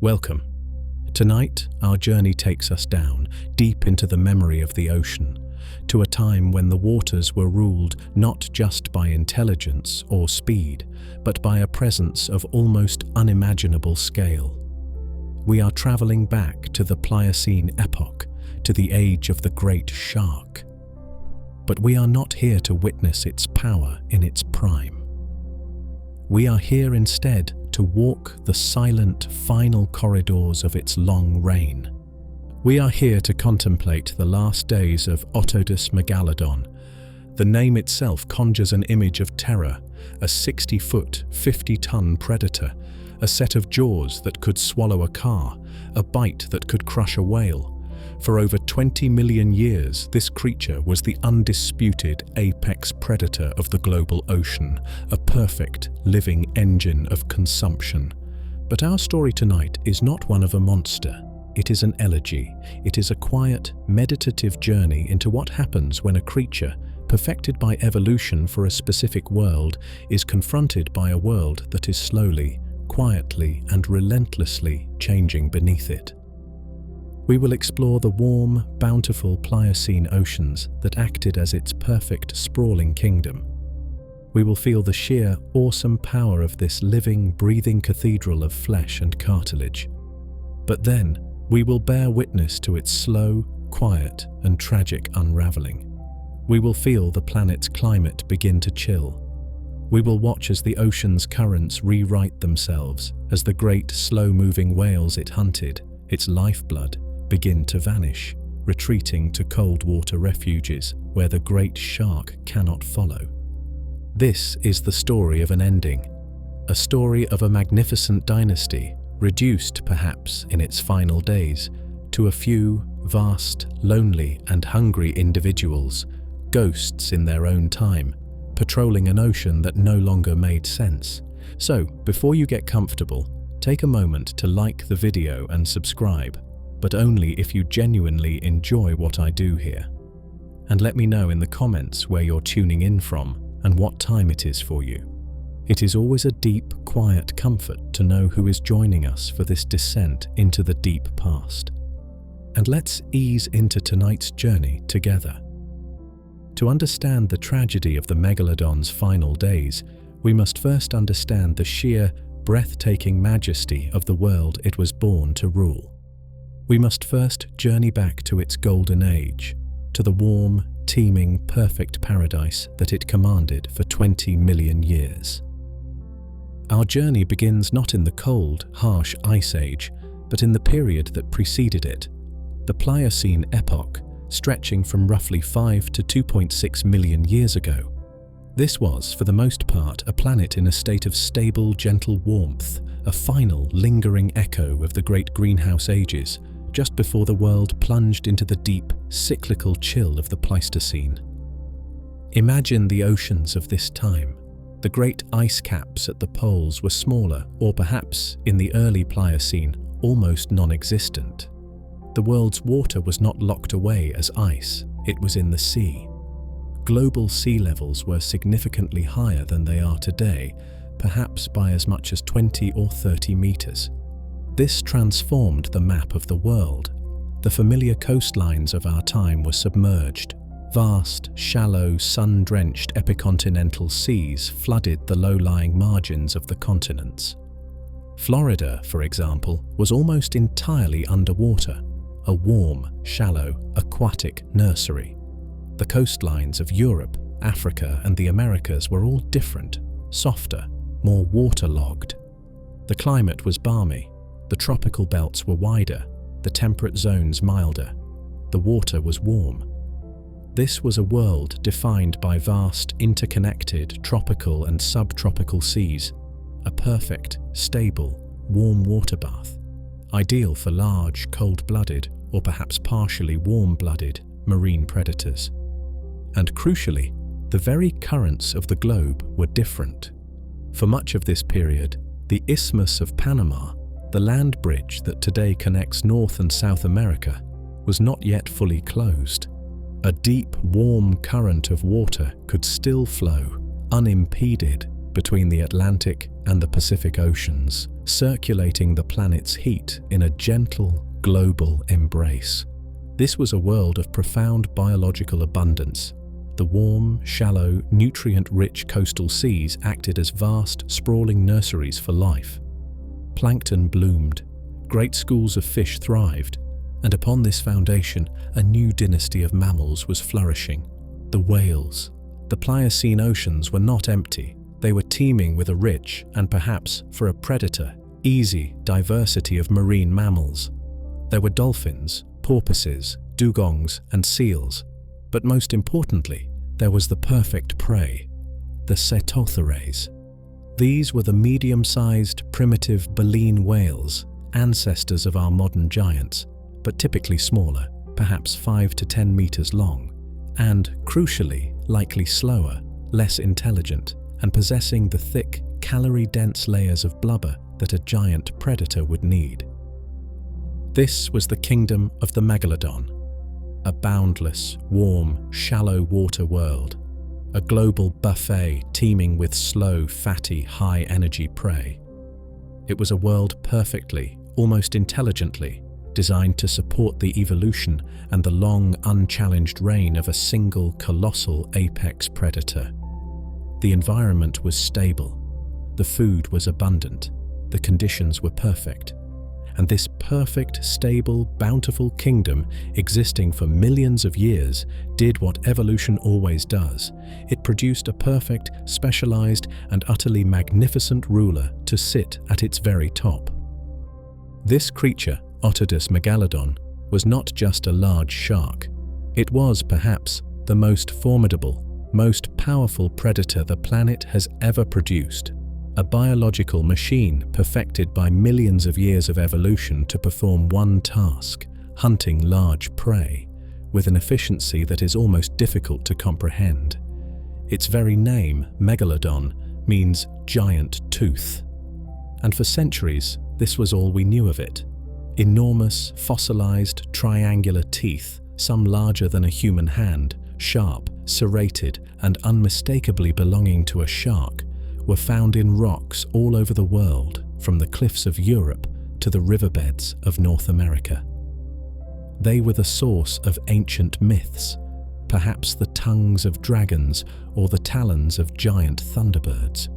Welcome. Tonight, our journey takes us down, deep into the memory of the ocean, to a time when the waters were ruled not just by intelligence or speed, but by a presence of almost unimaginable scale. We are traveling back to the Pliocene epoch, to the age of the great shark. But we are not here to witness its power in its prime. We are here instead to walk the silent, final corridors of its long reign. We are here to contemplate the last days of Otodus Megalodon. The name itself conjures an image of terror, a 60-foot, 50-ton predator, a set of jaws that could swallow a car, a bite that could crush a whale. For over 20 million years, this creature was the undisputed apex predator of the global ocean, a perfect, living engine of consumption. But our story tonight is not one of a monster. It is an elegy. It is a quiet, meditative journey into what happens when a creature, perfected by evolution for a specific world, is confronted by a world that is slowly, quietly, and relentlessly changing beneath it. We will explore the warm, bountiful Pliocene oceans that acted as its perfect, sprawling kingdom. We will feel the sheer, awesome power of this living, breathing cathedral of flesh and cartilage. But then, we will bear witness to its slow, quiet, and tragic unraveling. We will feel the planet's climate begin to chill. We will watch as the ocean's currents rewrite themselves, as the great, slow-moving whales it hunted, its lifeblood, begin to vanish, retreating to cold water refuges where the great shark cannot follow. This is the story of an ending, a story of a magnificent dynasty, reduced perhaps in its final days to a few vast, lonely and hungry individuals, ghosts in their own time, patrolling an ocean that no longer made sense. So, before you get comfortable, take a moment to like the video and subscribe, but only if you genuinely enjoy what I do here. And let me know in the comments where you're tuning in from and what time it is for you. It is always a deep, quiet comfort to know who is joining us for this descent into the deep past. And let's ease into tonight's journey together. To understand the tragedy of the Megalodon's final days, we must first understand the sheer, breathtaking majesty of the world it was born to rule. We must first journey back to its golden age, to the warm, teeming, perfect paradise that it commanded for 20 million years. Our journey begins not in the cold, harsh Ice Age, but in the period that preceded it, the Pliocene epoch, stretching from roughly 5 to 2.6 million years ago. This was, for the most part, a planet in a state of stable, gentle warmth, a final, lingering echo of the great greenhouse ages, just before the world plunged into the deep, cyclical chill of the Pleistocene. Imagine the oceans of this time. The great ice caps at the poles were smaller, or perhaps, in the early Pliocene, almost non-existent. The world's water was not locked away as ice, it was in the sea. Global sea levels were significantly higher than they are today, perhaps by as much as 20 or 30 meters. This transformed the map of the world. The familiar coastlines of our time were submerged. Vast, shallow, sun-drenched epicontinental seas flooded the low-lying margins of the continents. Florida, for example, was almost entirely underwater, a warm, shallow, aquatic nursery. The coastlines of Europe, Africa, and the Americas were all different, softer, more waterlogged. The climate was balmy. The tropical belts were wider, the temperate zones milder. The water was warm. This was a world defined by vast, interconnected tropical and subtropical seas, a perfect, stable, warm water bath, ideal for large, cold-blooded, or perhaps partially warm-blooded marine predators. And crucially, the very currents of the globe were different. For much of this period, the Isthmus of Panama, the land bridge that today connects North and South America, was not yet fully closed. A deep, warm current of water could still flow, unimpeded, between the Atlantic and the Pacific Oceans, circulating the planet's heat in a gentle, global embrace. This was a world of profound biological abundance. The warm, shallow, nutrient-rich coastal seas acted as vast, sprawling nurseries for life. Plankton bloomed, great schools of fish thrived, and upon this foundation, a new dynasty of mammals was flourishing. The whales. The Pliocene oceans were not empty. They were teeming with a rich, and perhaps, for a predator, easy diversity of marine mammals. There were dolphins, porpoises, dugongs, and seals. But most importantly, there was the perfect prey, the cetopteres. These were the medium-sized, primitive baleen whales, ancestors of our modern giants, but typically smaller, perhaps 5 to 10 meters long, and, crucially, likely slower, less intelligent, and possessing the thick, calorie-dense layers of blubber that a giant predator would need. This was the kingdom of the Megalodon, a boundless, warm, shallow water world, a global buffet teeming with slow, fatty, high-energy prey. It was a world perfectly, almost intelligently, designed to support the evolution and the long, unchallenged reign of a single, colossal apex predator. The environment was stable, the food was abundant, the conditions were perfect. And this perfect, stable, bountiful kingdom, existing for millions of years, did what evolution always does. It produced a perfect, specialized, and utterly magnificent ruler to sit at its very top. This creature, Otodus Megalodon, was not just a large shark. It was, perhaps, the most formidable, most powerful predator the planet has ever produced. A biological machine perfected by millions of years of evolution to perform one task, hunting large prey, with an efficiency that is almost difficult to comprehend. Its very name, Megalodon, means giant tooth. And for centuries, this was all we knew of it. Enormous, fossilized, triangular teeth, some larger than a human hand, sharp, serrated, and unmistakably belonging to a shark, were found in rocks all over the world, from the cliffs of Europe to the riverbeds of North America. They were the source of ancient myths, perhaps the tongues of dragons or the talons of giant thunderbirds.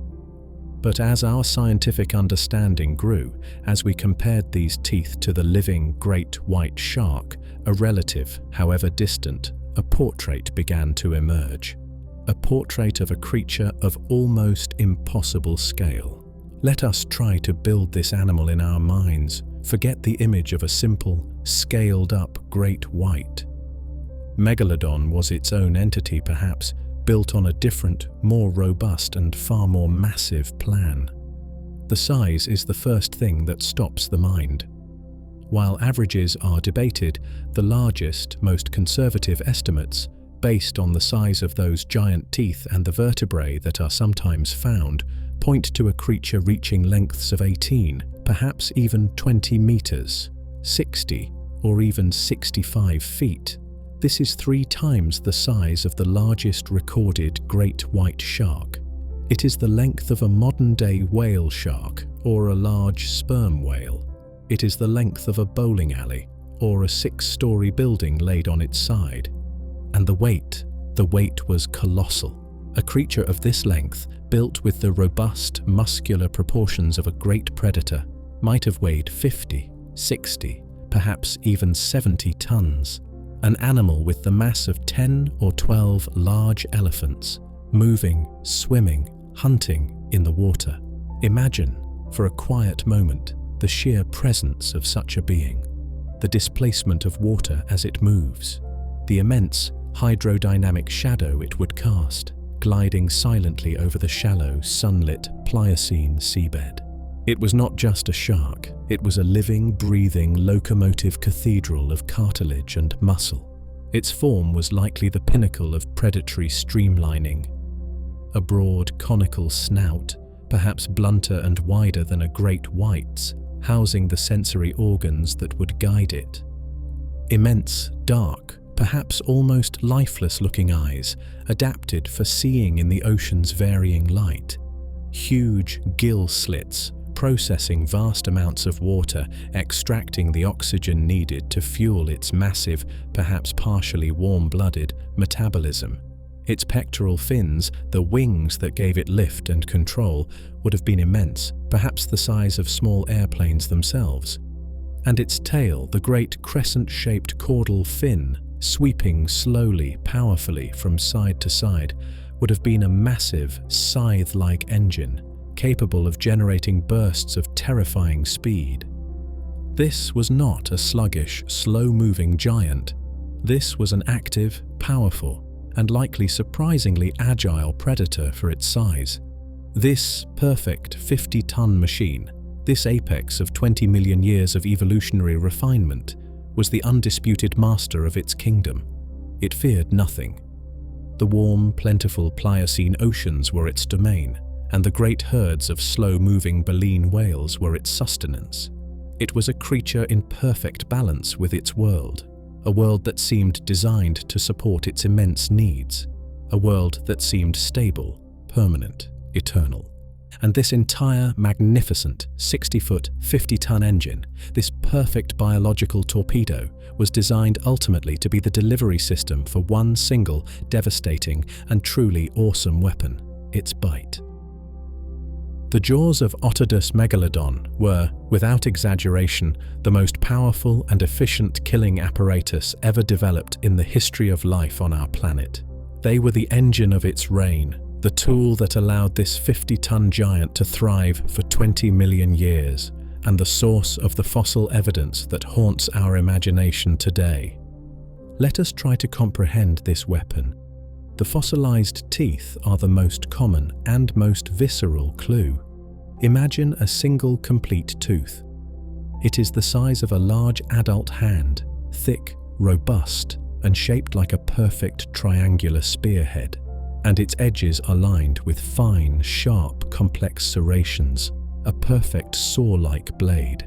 But as our scientific understanding grew, as we compared these teeth to the living great white shark, a relative, however distant, a portrait began to emerge. A portrait of a creature of almost impossible scale. Let us try to build this animal in our minds. Forget the image of a simple, scaled-up great white. Megalodon was its own entity, perhaps, built on a different, more robust and far more massive plan. The size is the first thing that stops the mind. While averages are debated, the largest, most conservative estimates, based on the size of those giant teeth and the vertebrae that are sometimes found, point to a creature reaching lengths of 18, perhaps even 20 meters, 60 or even 65 feet. This is 3 times the size of the largest recorded great white shark. It is the length of a modern-day whale shark or a large sperm whale. It is the length of a bowling alley or a 6-story building laid on its side. And the weight was colossal. A creature of this length, built with the robust, muscular proportions of a great predator, might have weighed 50, 60, perhaps even 70 tons. An animal with the mass of 10 or 12 large elephants, moving, swimming, hunting in the water. Imagine, for a quiet moment, the sheer presence of such a being, the displacement of water as it moves, the immense hydrodynamic shadow it would cast, gliding silently over the shallow, sunlit Pliocene seabed. It was not just a shark, it was a living, breathing, locomotive cathedral of cartilage and muscle. Its form was likely the pinnacle of predatory streamlining. A broad, conical snout, perhaps blunter and wider than a great white's, housing the sensory organs that would guide it. Immense, dark, perhaps almost lifeless-looking eyes, adapted for seeing in the ocean's varying light. huge gill slits, processing vast amounts of water, extracting the oxygen needed to fuel its massive, perhaps partially warm-blooded, metabolism. Its pectoral fins, the wings that gave it lift and control, would have been immense, perhaps the size of small airplanes themselves. And its tail, the great crescent-shaped caudal fin, sweeping slowly, powerfully from side to side, would have been a massive, scythe-like engine, capable of generating bursts of terrifying speed. This was not a sluggish, slow-moving giant. This was an active, powerful, and likely surprisingly agile predator for its size. This perfect 50-ton machine, this apex of 20 million years of evolutionary refinement, was the undisputed master of its kingdom. It feared nothing. The warm, plentiful Pliocene oceans were its domain, and the great herds of slow-moving baleen whales were its sustenance. It was a creature in perfect balance with its world, a world that seemed designed to support its immense needs, a world that seemed stable, permanent, eternal. And this entire magnificent 60-foot, 50-ton engine, this perfect biological torpedo, was designed ultimately to be the delivery system for one single, devastating, and truly awesome weapon: its bite. The jaws of Otodus Megalodon were, without exaggeration, the most powerful and efficient killing apparatus ever developed in the history of life on our planet. They were the engine of its reign, the tool that allowed this 50-ton giant to thrive for 20 million years, and the source of the fossil evidence that haunts our imagination today. Let us try to comprehend this weapon. The fossilized teeth are the most common and most visceral clue. Imagine a single complete tooth. It is the size of a large adult hand, thick, robust, and shaped like a perfect triangular spearhead, and its edges are lined with fine, sharp, complex serrations, a perfect saw-like blade.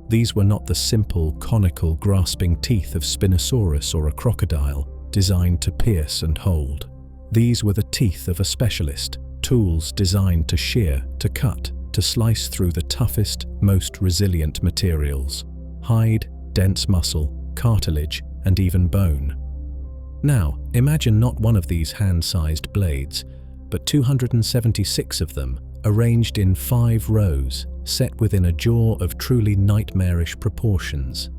These were not the simple, conical, grasping teeth of Spinosaurus or a crocodile, designed to pierce and hold. These were the teeth of a specialist, tools designed to shear, to cut, to slice through the toughest, most resilient materials: hide, dense muscle, cartilage, and even bone. Now, imagine not one of these hand-sized blades, but 276 of them, arranged in 5 rows, set within a jaw of truly nightmarish proportions.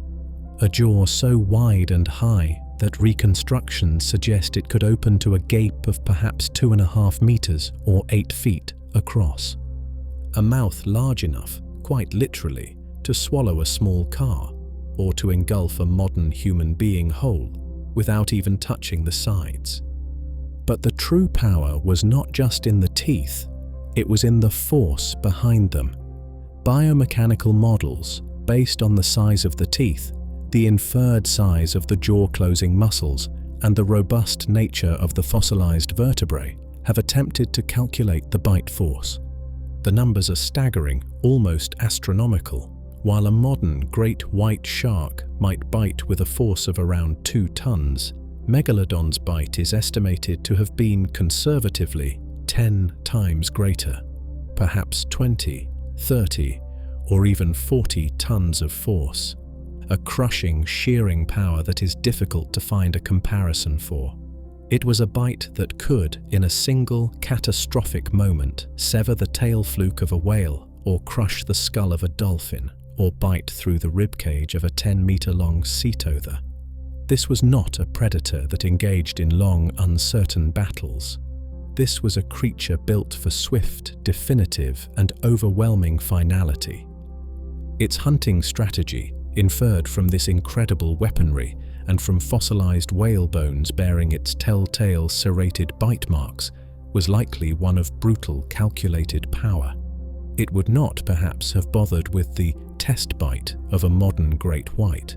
A jaw so wide and high that reconstructions suggest it could open to a gape of perhaps 2.5 meters or 8 feet across. A mouth large enough, quite literally, to swallow a small car, or to engulf a modern human being whole, without even touching the sides. But the true power was not just in the teeth, it was in the force behind them. Biomechanical models, based on the size of the teeth, the inferred size of the jaw-closing muscles, and the robust nature of the fossilized vertebrae, have attempted to calculate the bite force. The numbers are staggering, almost astronomical. While a modern great white shark might bite with a force of around 2 tons, Megalodon's bite is estimated to have been conservatively 10 times greater, perhaps 20, 30, or even 40 tons of force. A crushing, shearing power that is difficult to find a comparison for. It was a bite that could, in a single, catastrophic moment, sever the tail fluke of a whale, or crush the skull of a dolphin, or bite through the ribcage of a 10-meter-long cetother. This was not a predator that engaged in long, uncertain battles. This was a creature built for swift, definitive, and overwhelming finality. Its hunting strategy, inferred from this incredible weaponry and from fossilized whale bones bearing its telltale serrated bite marks, was likely one of brutal, calculated power. It would not, perhaps, have bothered with the test bite of a modern great white.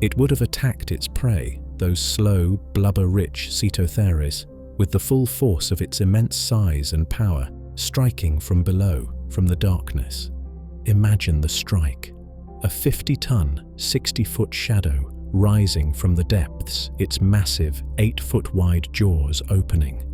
It would have attacked its prey, those slow, blubber-rich cetotheres, with the full force of its immense size and power, striking from below, from the darkness. Imagine the strike. A 50-ton, 60-foot shadow rising from the depths, its massive 8-foot-wide jaws opening.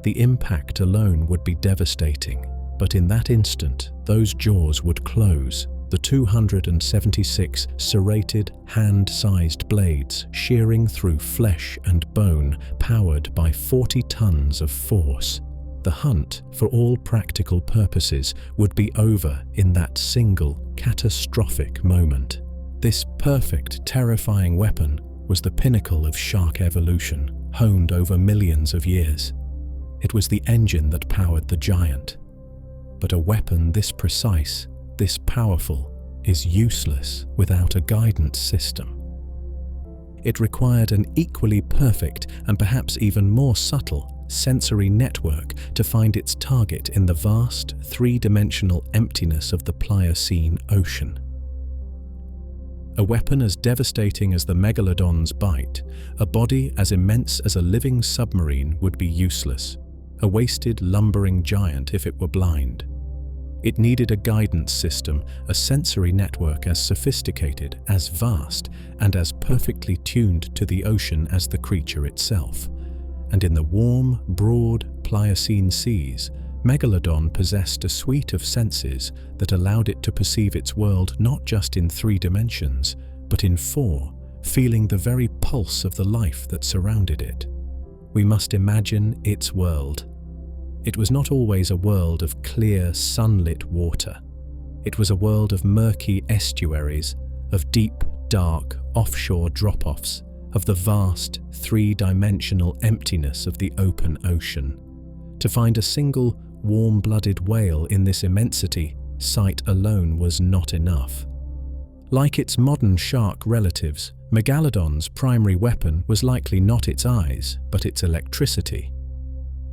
The impact alone would be devastating. But in that instant, those jaws would close, the 276 serrated, hand-sized blades shearing through flesh and bone, powered by 40 tons of force. The hunt, for all practical purposes, would be over in that single, catastrophic moment. This perfect, terrifying weapon was the pinnacle of shark evolution, honed over millions of years. It was the engine that powered the giant. But a weapon this precise, this powerful, is useless without a guidance system. It required an equally perfect and perhaps even more subtle sensory network to find its target in the vast, three-dimensional emptiness of the Pliocene ocean. A weapon as devastating as the Megalodon's bite, a body as immense as a living submarine would be useless, a wasted, lumbering giant if it were blind. It needed a guidance system, a sensory network as sophisticated, as vast, and as perfectly tuned to the ocean as the creature itself. And in the warm, broad Pliocene seas, Megalodon possessed a suite of senses that allowed it to perceive its world not just in 3 dimensions, but in 4, feeling the very pulse of the life that surrounded it. We must imagine its world. It was not always a world of clear, sunlit water. It was a world of murky estuaries, of deep, dark, offshore drop-offs, of the vast, 3-dimensional emptiness of the open ocean. To find a single, warm-blooded whale in this immensity, sight alone was not enough. Like its modern shark relatives, Megalodon's primary weapon was likely not its eyes, but its electricity.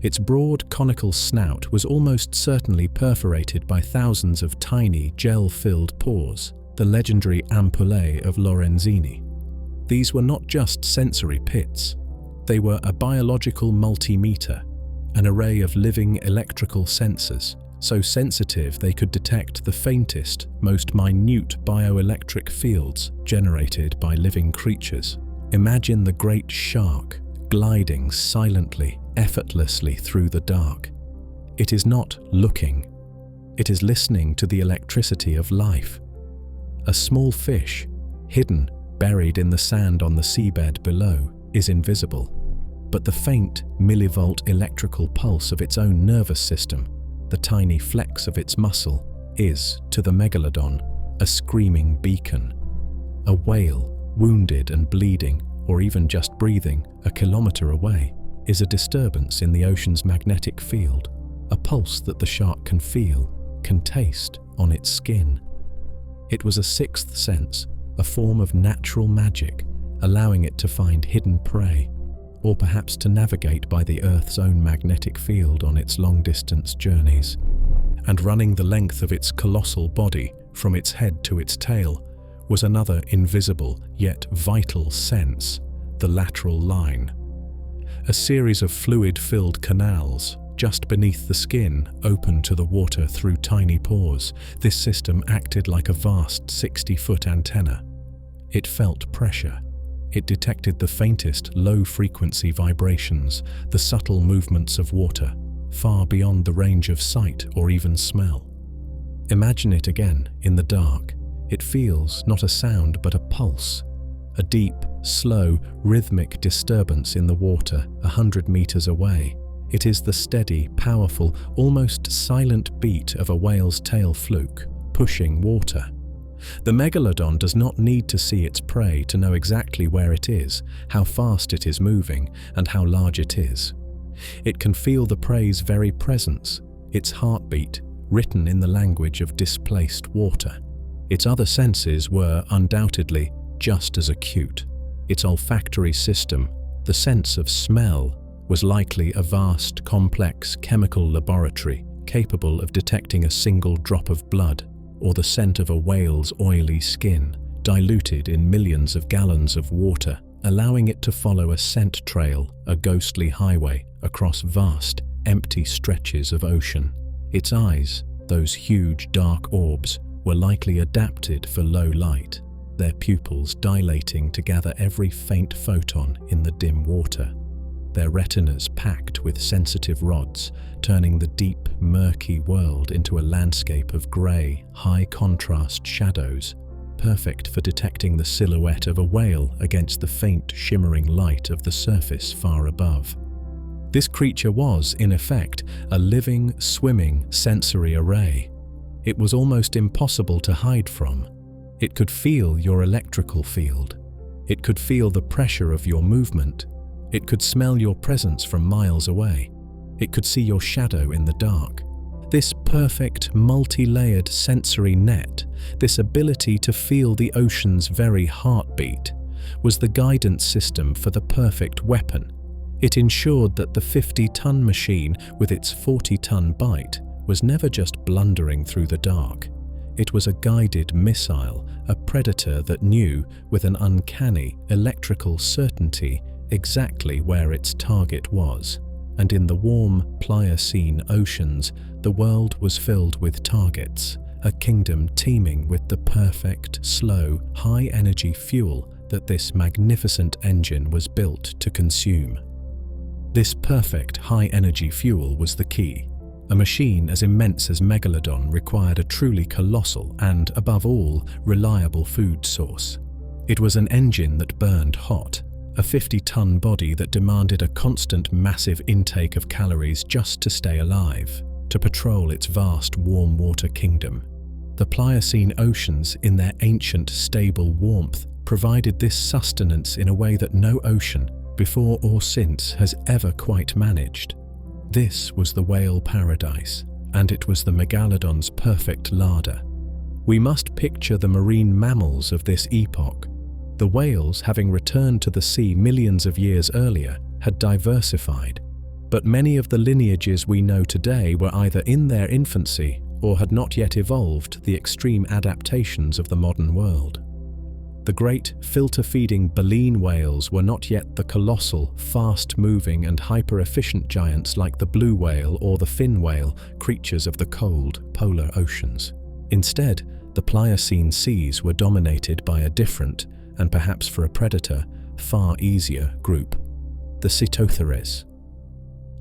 Its broad, conical snout was almost certainly perforated by thousands of tiny, gel-filled pores, the legendary ampullae of Lorenzini. These were not just sensory pits. They were a biological multimeter, an array of living electrical sensors, so sensitive they could detect the faintest, most minute bioelectric fields generated by living creatures. Imagine the great shark gliding silently, effortlessly through the dark. It is not looking. It is listening to the electricity of life. A small fish, hidden, buried in the sand on the seabed below, is invisible. But the faint, millivolt electrical pulse of its own nervous system, the tiny flex of its muscle, is, to the Megalodon, a screaming beacon. A whale, wounded and bleeding, or even just breathing, a kilometer away, is a disturbance in the ocean's magnetic field, a pulse that the shark can feel, can taste on its skin. It was a sixth sense, a form of natural magic, allowing it to find hidden prey, or perhaps to navigate by the Earth's own magnetic field on its long-distance journeys. And running the length of its colossal body, from its head to its tail, was another invisible yet vital sense, the lateral line. A series of fluid-filled canals, just beneath the skin, open to the water through tiny pores. This system acted like a vast 60-foot antenna. It felt pressure. It detected the faintest low-frequency vibrations, the subtle movements of water, far beyond the range of sight or even smell. Imagine it again, in the dark. It feels not a sound but a pulse, a deep, slow, rhythmic disturbance in the water 100 meters away. It is the steady, powerful, almost silent beat of a whale's tail fluke, pushing water. The Megalodon does not need to see its prey to know exactly where it is, how fast it is moving, and how large it is. It can feel the prey's very presence, its heartbeat, written in the language of displaced water. Its other senses were, undoubtedly, just as acute. Its olfactory system, the sense of smell, was likely a vast, complex chemical laboratory capable of detecting a single drop of blood or the scent of a whale's oily skin, diluted in millions of gallons of water, allowing it to follow a scent trail, a ghostly highway, across vast, empty stretches of ocean. Its eyes, those huge dark orbs, were likely adapted for low light, their pupils dilating to gather every faint photon in the dim water. their retinas packed with sensitive rods, turning the deep, murky world into a landscape of grey, high-contrast shadows, perfect for detecting the silhouette of a whale against the faint, shimmering light of the surface far above. This creature was, in effect, a living, swimming sensory array. It was almost impossible to hide from. It could feel your electrical field. It could feel the pressure of your movement. It could smell your presence from miles away. It could see your shadow in the dark. This perfect, multi-layered sensory net, this ability to feel the ocean's very heartbeat, was the guidance system for the perfect weapon. It ensured that the 50-ton machine with its 40-ton bite was never just blundering through the dark. It was a guided missile, a predator that knew, with an uncanny, electrical certainty, exactly where its target was. And in the warm Pliocene oceans, the world was filled with targets, a kingdom teeming with the perfect, slow, high-energy fuel that this magnificent engine was built to consume. This perfect, high-energy fuel was the key. A machine as immense as Megalodon required a truly colossal and, above all, reliable food source. It was an engine that burned hot, a 50-ton body that demanded a constant massive intake of calories just to stay alive, to patrol its vast warm water kingdom. The Pliocene oceans, in their ancient stable warmth, provided this sustenance in a way that no ocean, before or since, has ever quite managed. This was the whale paradise, and it was the Megalodon's perfect larder. We must picture the marine mammals of this epoch. The whales, having returned to the sea millions of years earlier, had diversified, but many of the lineages we know today were either in their infancy or had not yet evolved the extreme adaptations of the modern world. The great, filter-feeding baleen whales were not yet the colossal, fast-moving and hyper-efficient giants like the blue whale or the fin whale, creatures of the cold, polar oceans. Instead, the Pliocene seas were dominated by a different, and perhaps for a predator, far easier group, the Cetotheres.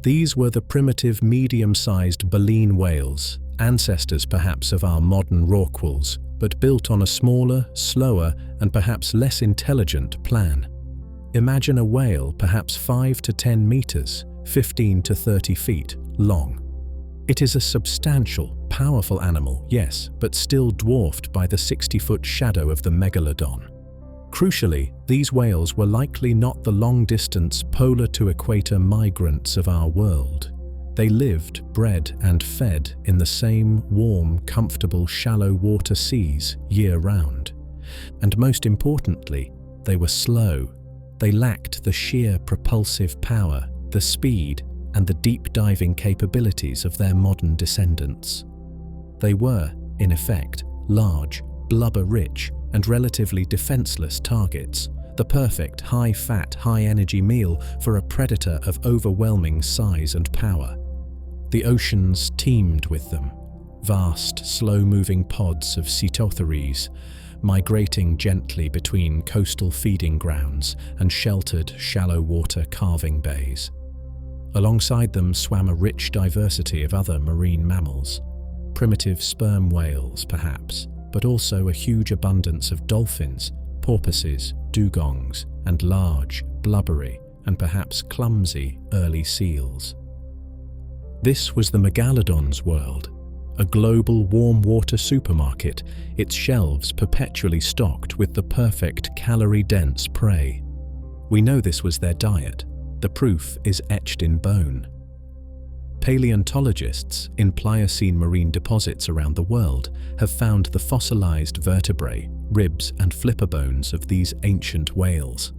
These were the primitive, medium-sized baleen whales, ancestors perhaps of our modern rorquals, but built on a smaller, slower, and perhaps less intelligent plan. Imagine a whale perhaps 5 to 10 meters, 15 to 30 feet long. It is a substantial, powerful animal, yes, but still dwarfed by the 60-foot shadow of the Megalodon. Crucially, these whales were likely not the long-distance polar to equator migrants of our world. They lived, bred, and fed in the same warm, comfortable, shallow water seas year-round. And most importantly, they were slow. They lacked the sheer propulsive power, the speed, and the deep-diving capabilities of their modern descendants. They were, in effect, large, blubber-rich, and relatively defenseless targets, the perfect high-fat, high-energy meal for a predator of overwhelming size and power. The oceans teemed with them, vast, slow-moving pods of Cetotheres, migrating gently between coastal feeding grounds and sheltered, shallow-water calving bays. Alongside them swam a rich diversity of other marine mammals, primitive sperm whales perhaps, but also a huge abundance of dolphins, porpoises, dugongs, and large, blubbery, and perhaps clumsy early seals. This was the Megalodon's world, a global warm-water supermarket, its shelves perpetually stocked with the perfect calorie-dense prey. We know this was their diet. The proof is etched in bone. Paleontologists in Pliocene marine deposits around the world have found the fossilized vertebrae, ribs, and flipper bones of these ancient whales.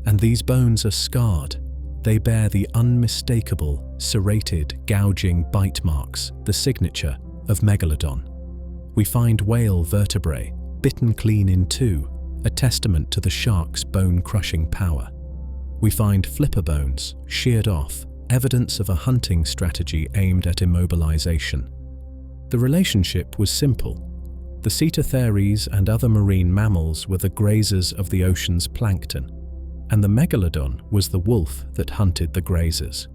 And these bones are scarred. They bear the unmistakable, serrated, gouging bite marks, the signature of Megalodon. We find whale vertebrae, bitten clean in two, a testament to the shark's bone-crushing power. We find flipper bones, sheared off, evidence of a hunting strategy aimed at immobilization. The relationship was simple. The Cetotheres and other marine mammals were the grazers of the ocean's plankton, and the Megalodon was the wolf that hunted the grazers.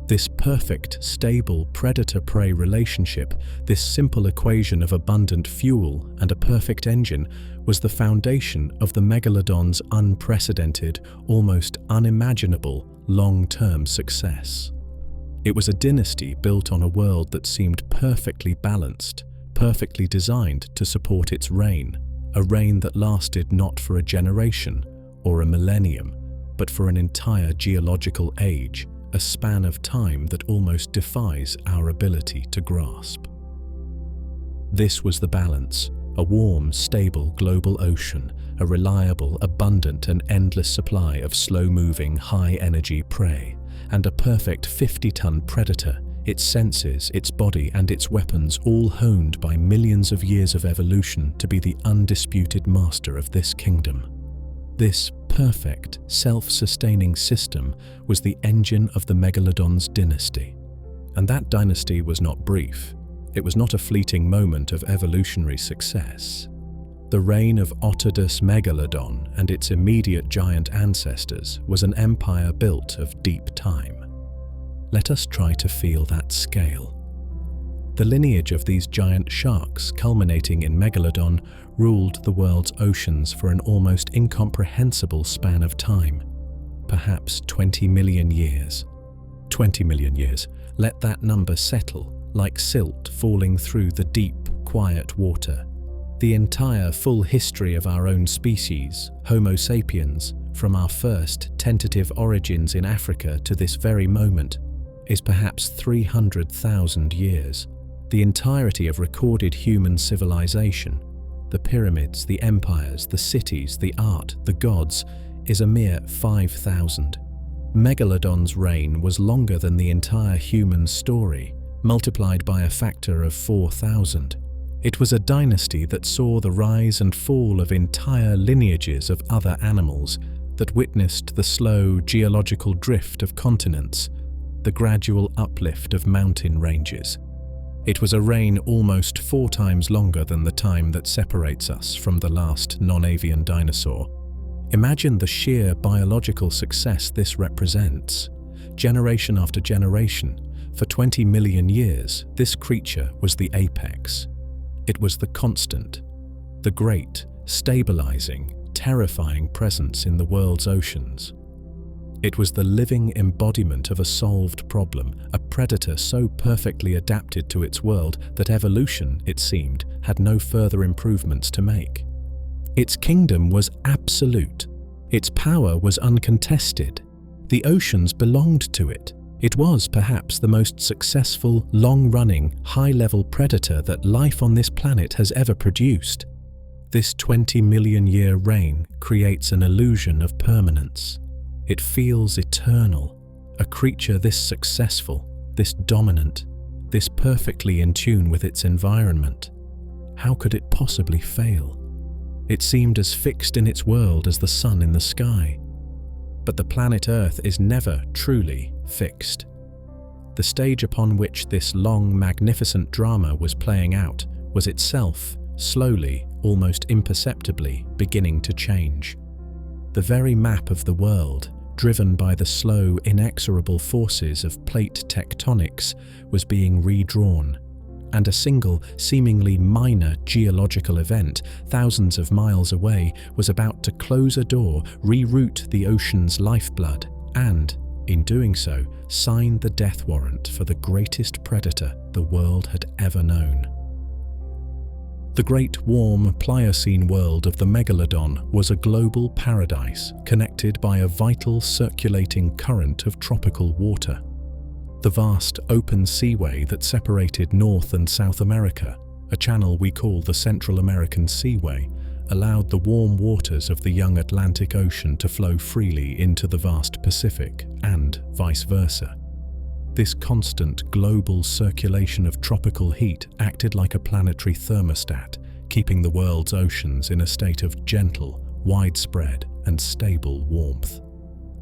This perfect, stable predator-prey relationship, this simple equation of abundant fuel and a perfect engine, was the foundation of the Megalodon's unprecedented, almost unimaginable, long-term success. It was a dynasty built on a world that seemed perfectly balanced, perfectly designed to support its reign, a reign that lasted not for a generation or a millennium, but for an entire geological age, a span of time that almost defies our ability to grasp. This was the balance: a warm, stable global ocean, a reliable, abundant and endless supply of slow-moving, high-energy prey, and a perfect 50-ton predator, its senses, its body and its weapons all honed by millions of years of evolution to be the undisputed master of this kingdom. This perfect, self-sustaining system was the engine of the Megalodon's dynasty. And that dynasty was not brief. It was not a fleeting moment of evolutionary success. The reign of Otodus Megalodon and its immediate giant ancestors was an empire built of deep time. Let us try to feel that scale. The lineage of these giant sharks, culminating in Megalodon, ruled the world's oceans for an almost incomprehensible span of time, perhaps 20 million years. 20 million years, let that number settle, like silt falling through the deep, quiet water. The entire full history of our own species, Homo sapiens, from our first tentative origins in Africa to this very moment, is perhaps 300,000 years. The entirety of recorded human civilization, the pyramids, the empires, the cities, the art, the gods, is a mere 5,000. Megalodon's reign was longer than the entire human story, multiplied by a factor of 4,000. It was a dynasty that saw the rise and fall of entire lineages of other animals, that witnessed the slow geological drift of continents, the gradual uplift of mountain ranges. It was a reign almost 4 times longer than the time that separates us from the last non-avian dinosaur. Imagine the sheer biological success this represents. Generation after generation, for 20 million years, this creature was the apex. It was the constant, the great, stabilizing, terrifying presence in the world's oceans. It was the living embodiment of a solved problem, a predator so perfectly adapted to its world that evolution, it seemed, had no further improvements to make. Its kingdom was absolute. Its power was uncontested. The oceans belonged to it. It was perhaps the most successful, long-running, high-level predator that life on this planet has ever produced. This 20-million-year reign creates an illusion of permanence. It feels eternal. A creature this successful, this dominant, this perfectly in tune with its environment. How could it possibly fail? It seemed as fixed in its world as the sun in the sky. But the planet Earth is never truly fixed. The stage upon which this long, magnificent drama was playing out was itself, slowly, almost imperceptibly, beginning to change. The very map of the world, driven by the slow, inexorable forces of plate tectonics, was being redrawn, and a single, seemingly minor geological event, thousands of miles away, was about to close a door, reroute the ocean's lifeblood, and, in doing so, sign the death warrant for the greatest predator the world had ever known. The great warm Pliocene world of the Megalodon was a global paradise connected by a vital circulating current of tropical water. The vast open seaway that separated North and South America, a channel we call the Central American Seaway, allowed the warm waters of the young Atlantic Ocean to flow freely into the vast Pacific, and vice versa. This constant global circulation of tropical heat acted like a planetary thermostat, keeping the world's oceans in a state of gentle, widespread, and stable warmth.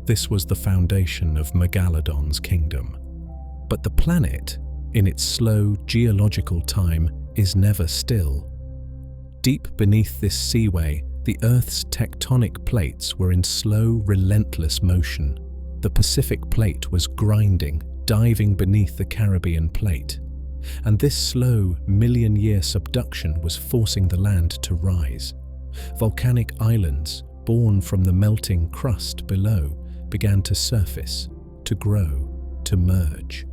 This was the foundation of Megalodon's kingdom. But the planet, in its slow geological time, is never still. Deep beneath this seaway, The Earth's tectonic plates were in slow, relentless motion. The Pacific plate was grinding, diving beneath the Caribbean plate. And this slow, million-year subduction was forcing the land to rise. Volcanic islands, born from the melting crust below, began to surface, to grow, to merge.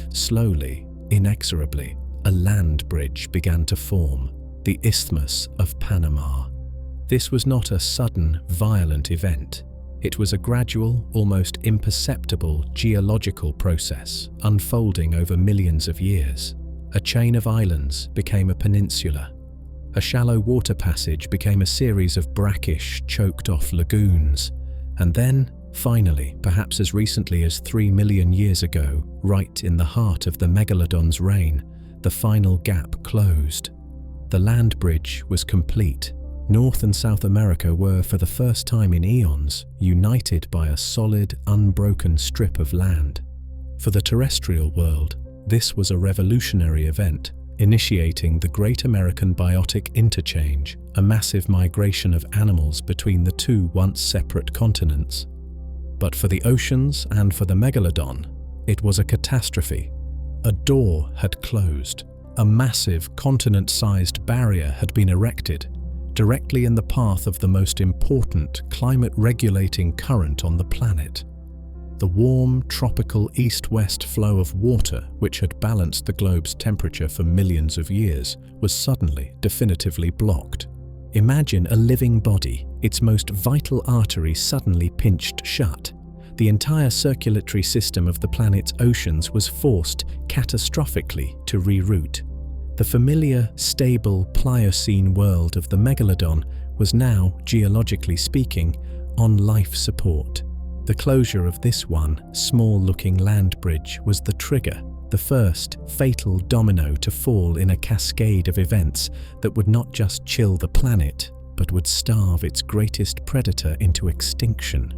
Slowly, inexorably, a land bridge began to form, the Isthmus of Panama. This was not a sudden, violent event. It was a gradual, almost imperceptible geological process unfolding over millions of years. A chain of islands became a peninsula. A shallow water passage became a series of brackish, choked-off lagoons. And then, finally, perhaps as recently as 3 million years ago, right in the heart of the Megalodon's reign, the final gap closed. The land bridge was complete. North and South America were, for the first time in eons, united by a solid, unbroken strip of land. For the terrestrial world, this was a revolutionary event, initiating the Great American Biotic Interchange, a massive migration of animals between the two once separate continents. But for the oceans and for the Megalodon, it was a catastrophe. A door had closed. A massive, continent-sized barrier had been erected, directly in the path of the most important climate-regulating current on the planet. The warm, tropical east-west flow of water, which had balanced the globe's temperature for millions of years, was suddenly, definitively blocked. Imagine a living body, its most vital artery suddenly pinched shut. The entire circulatory system of the planet's oceans was forced, catastrophically, to reroute. The familiar, stable Pliocene world of the Megalodon was now, geologically speaking, on life support. The closure of this one, small-looking land bridge was the trigger, the first fatal domino to fall in a cascade of events that would not just chill the planet, but would starve its greatest predator into extinction.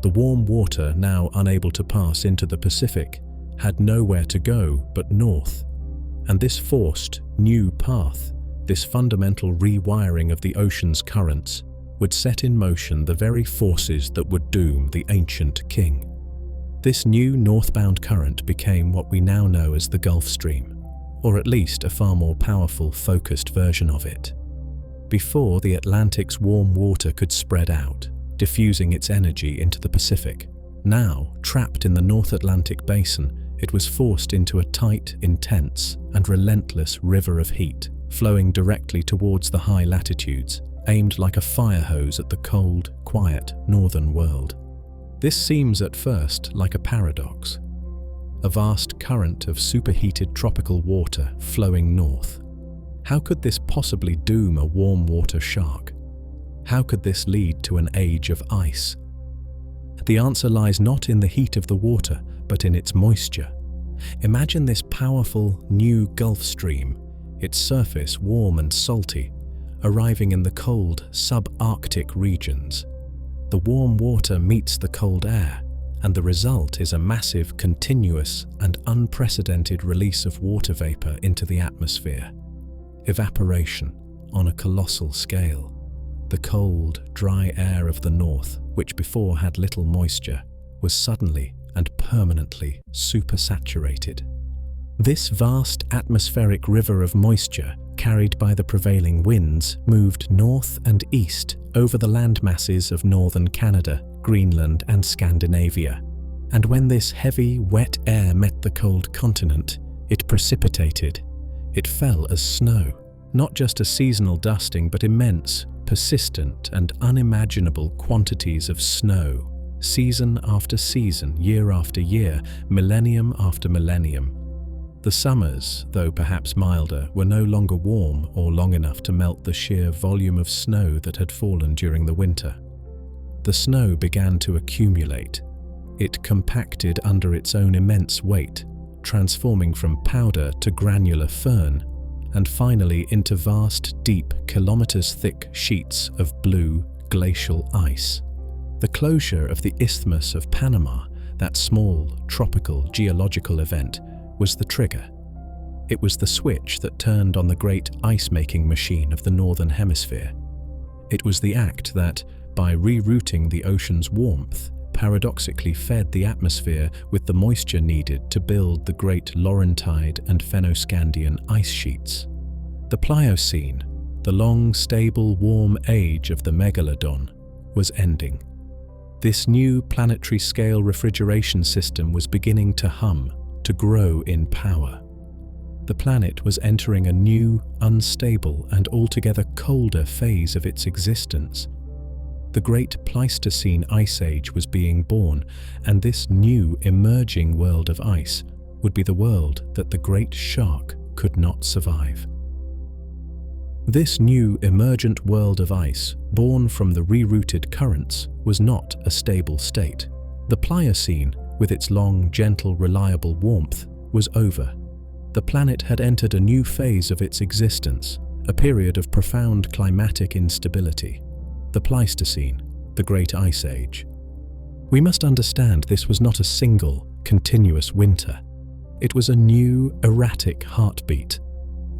The warm water, now unable to pass into the Pacific, had nowhere to go but north. And this forced, new path, this fundamental rewiring of the ocean's currents, would set in motion the very forces that would doom the ancient king. This new northbound current became what we now know as the Gulf Stream, or at least a far more powerful, focused version of it. Before, the Atlantic's warm water could spread out, diffusing its energy into the Pacific. Now, trapped in the North Atlantic basin, it was forced into a tight, intense, and relentless river of heat, flowing directly towards the high latitudes, aimed like a fire hose at the cold, quiet, northern world. This seems at first like a paradox. A vast current of superheated tropical water flowing north. How could this possibly doom a warm water shark? How could this lead to an age of ice? The answer lies not in the heat of the water, but in its moisture. Imagine this powerful, new Gulf Stream, its surface warm and salty, arriving in the cold, subarctic regions. The warm water meets the cold air, and the result is a massive, continuous, and unprecedented release of water vapor into the atmosphere. Evaporation on a colossal scale. The cold, dry air of the north, which before had little moisture, was suddenly and permanently supersaturated. This vast atmospheric river of moisture, carried by the prevailing winds, moved north and east over the land masses of northern Canada, Greenland, and Scandinavia. And when this heavy, wet air met the cold continent, it precipitated. It fell as snow, not just a seasonal dusting, but immense, persistent, and unimaginable quantities of snow, season after season, year after year, millennium after millennium. The summers, though perhaps milder, were no longer warm or long enough to melt the sheer volume of snow that had fallen during the winter. The snow began to accumulate. It compacted under its own immense weight, transforming from powder to granular firn, and finally into vast, deep, kilometers-thick sheets of blue, glacial ice. The closure of the Isthmus of Panama, that small, tropical, geological event, was the trigger. It was the switch that turned on the great ice-making machine of the Northern Hemisphere. It was the act that, by rerouting the ocean's warmth, paradoxically fed the atmosphere with the moisture needed to build the great Laurentide and Fennoscandian ice sheets. The Pliocene, the long, stable, warm age of the Megalodon, was ending. This new planetary-scale refrigeration system was beginning to hum, to grow in power. The planet was entering a new, unstable, and altogether colder phase of its existence. The Great Pleistocene Ice Age was being born, and this new, emerging world of ice would be the world that the great shark could not survive. This new, emergent world of ice, born from the rerouted currents, was not a stable state. The Pliocene, with its long, gentle, reliable warmth, was over. The planet had entered a new phase of its existence, a period of profound climatic instability. The Pleistocene, the Great Ice Age. We must understand this was not a single, continuous winter. It was a new, erratic heartbeat.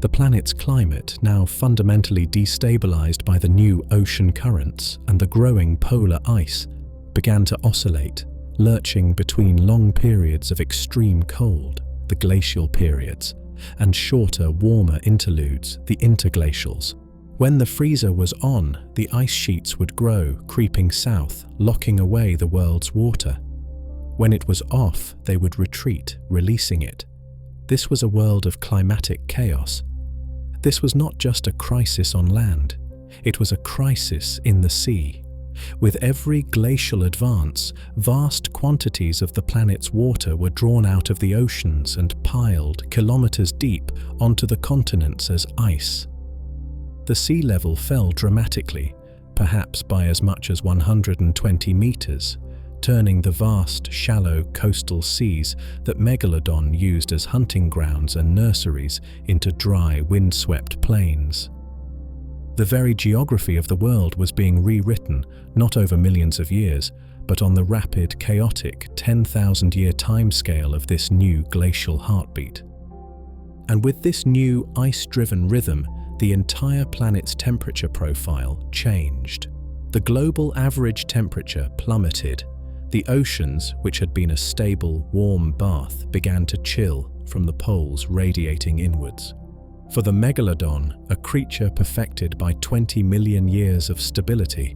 The planet's climate, now fundamentally destabilized by the new ocean currents and the growing polar ice, began to oscillate, lurching between long periods of extreme cold, the glacial periods, and shorter, warmer interludes, the interglacials. When the freezer was on, the ice sheets would grow, creeping south, locking away the world's water. When it was off, they would retreat, releasing it. This was a world of climatic chaos. This was not just a crisis on land, it was a crisis in the sea. With every glacial advance, vast quantities of the planet's water were drawn out of the oceans and piled kilometers deep onto the continents as ice. The sea level fell dramatically, perhaps by as much as 120 meters, turning the vast, shallow coastal seas that Megalodon used as hunting grounds and nurseries into dry, windswept plains. The very geography of the world was being rewritten, not over millions of years, but on the rapid, chaotic 10,000-year timescale of this new glacial heartbeat. And with this new ice-driven rhythm, the entire planet's temperature profile changed. The global average temperature plummeted. The oceans, which had been a stable, warm bath, began to chill from the poles radiating inwards. For the Megalodon, a creature perfected by 20 million years of stability,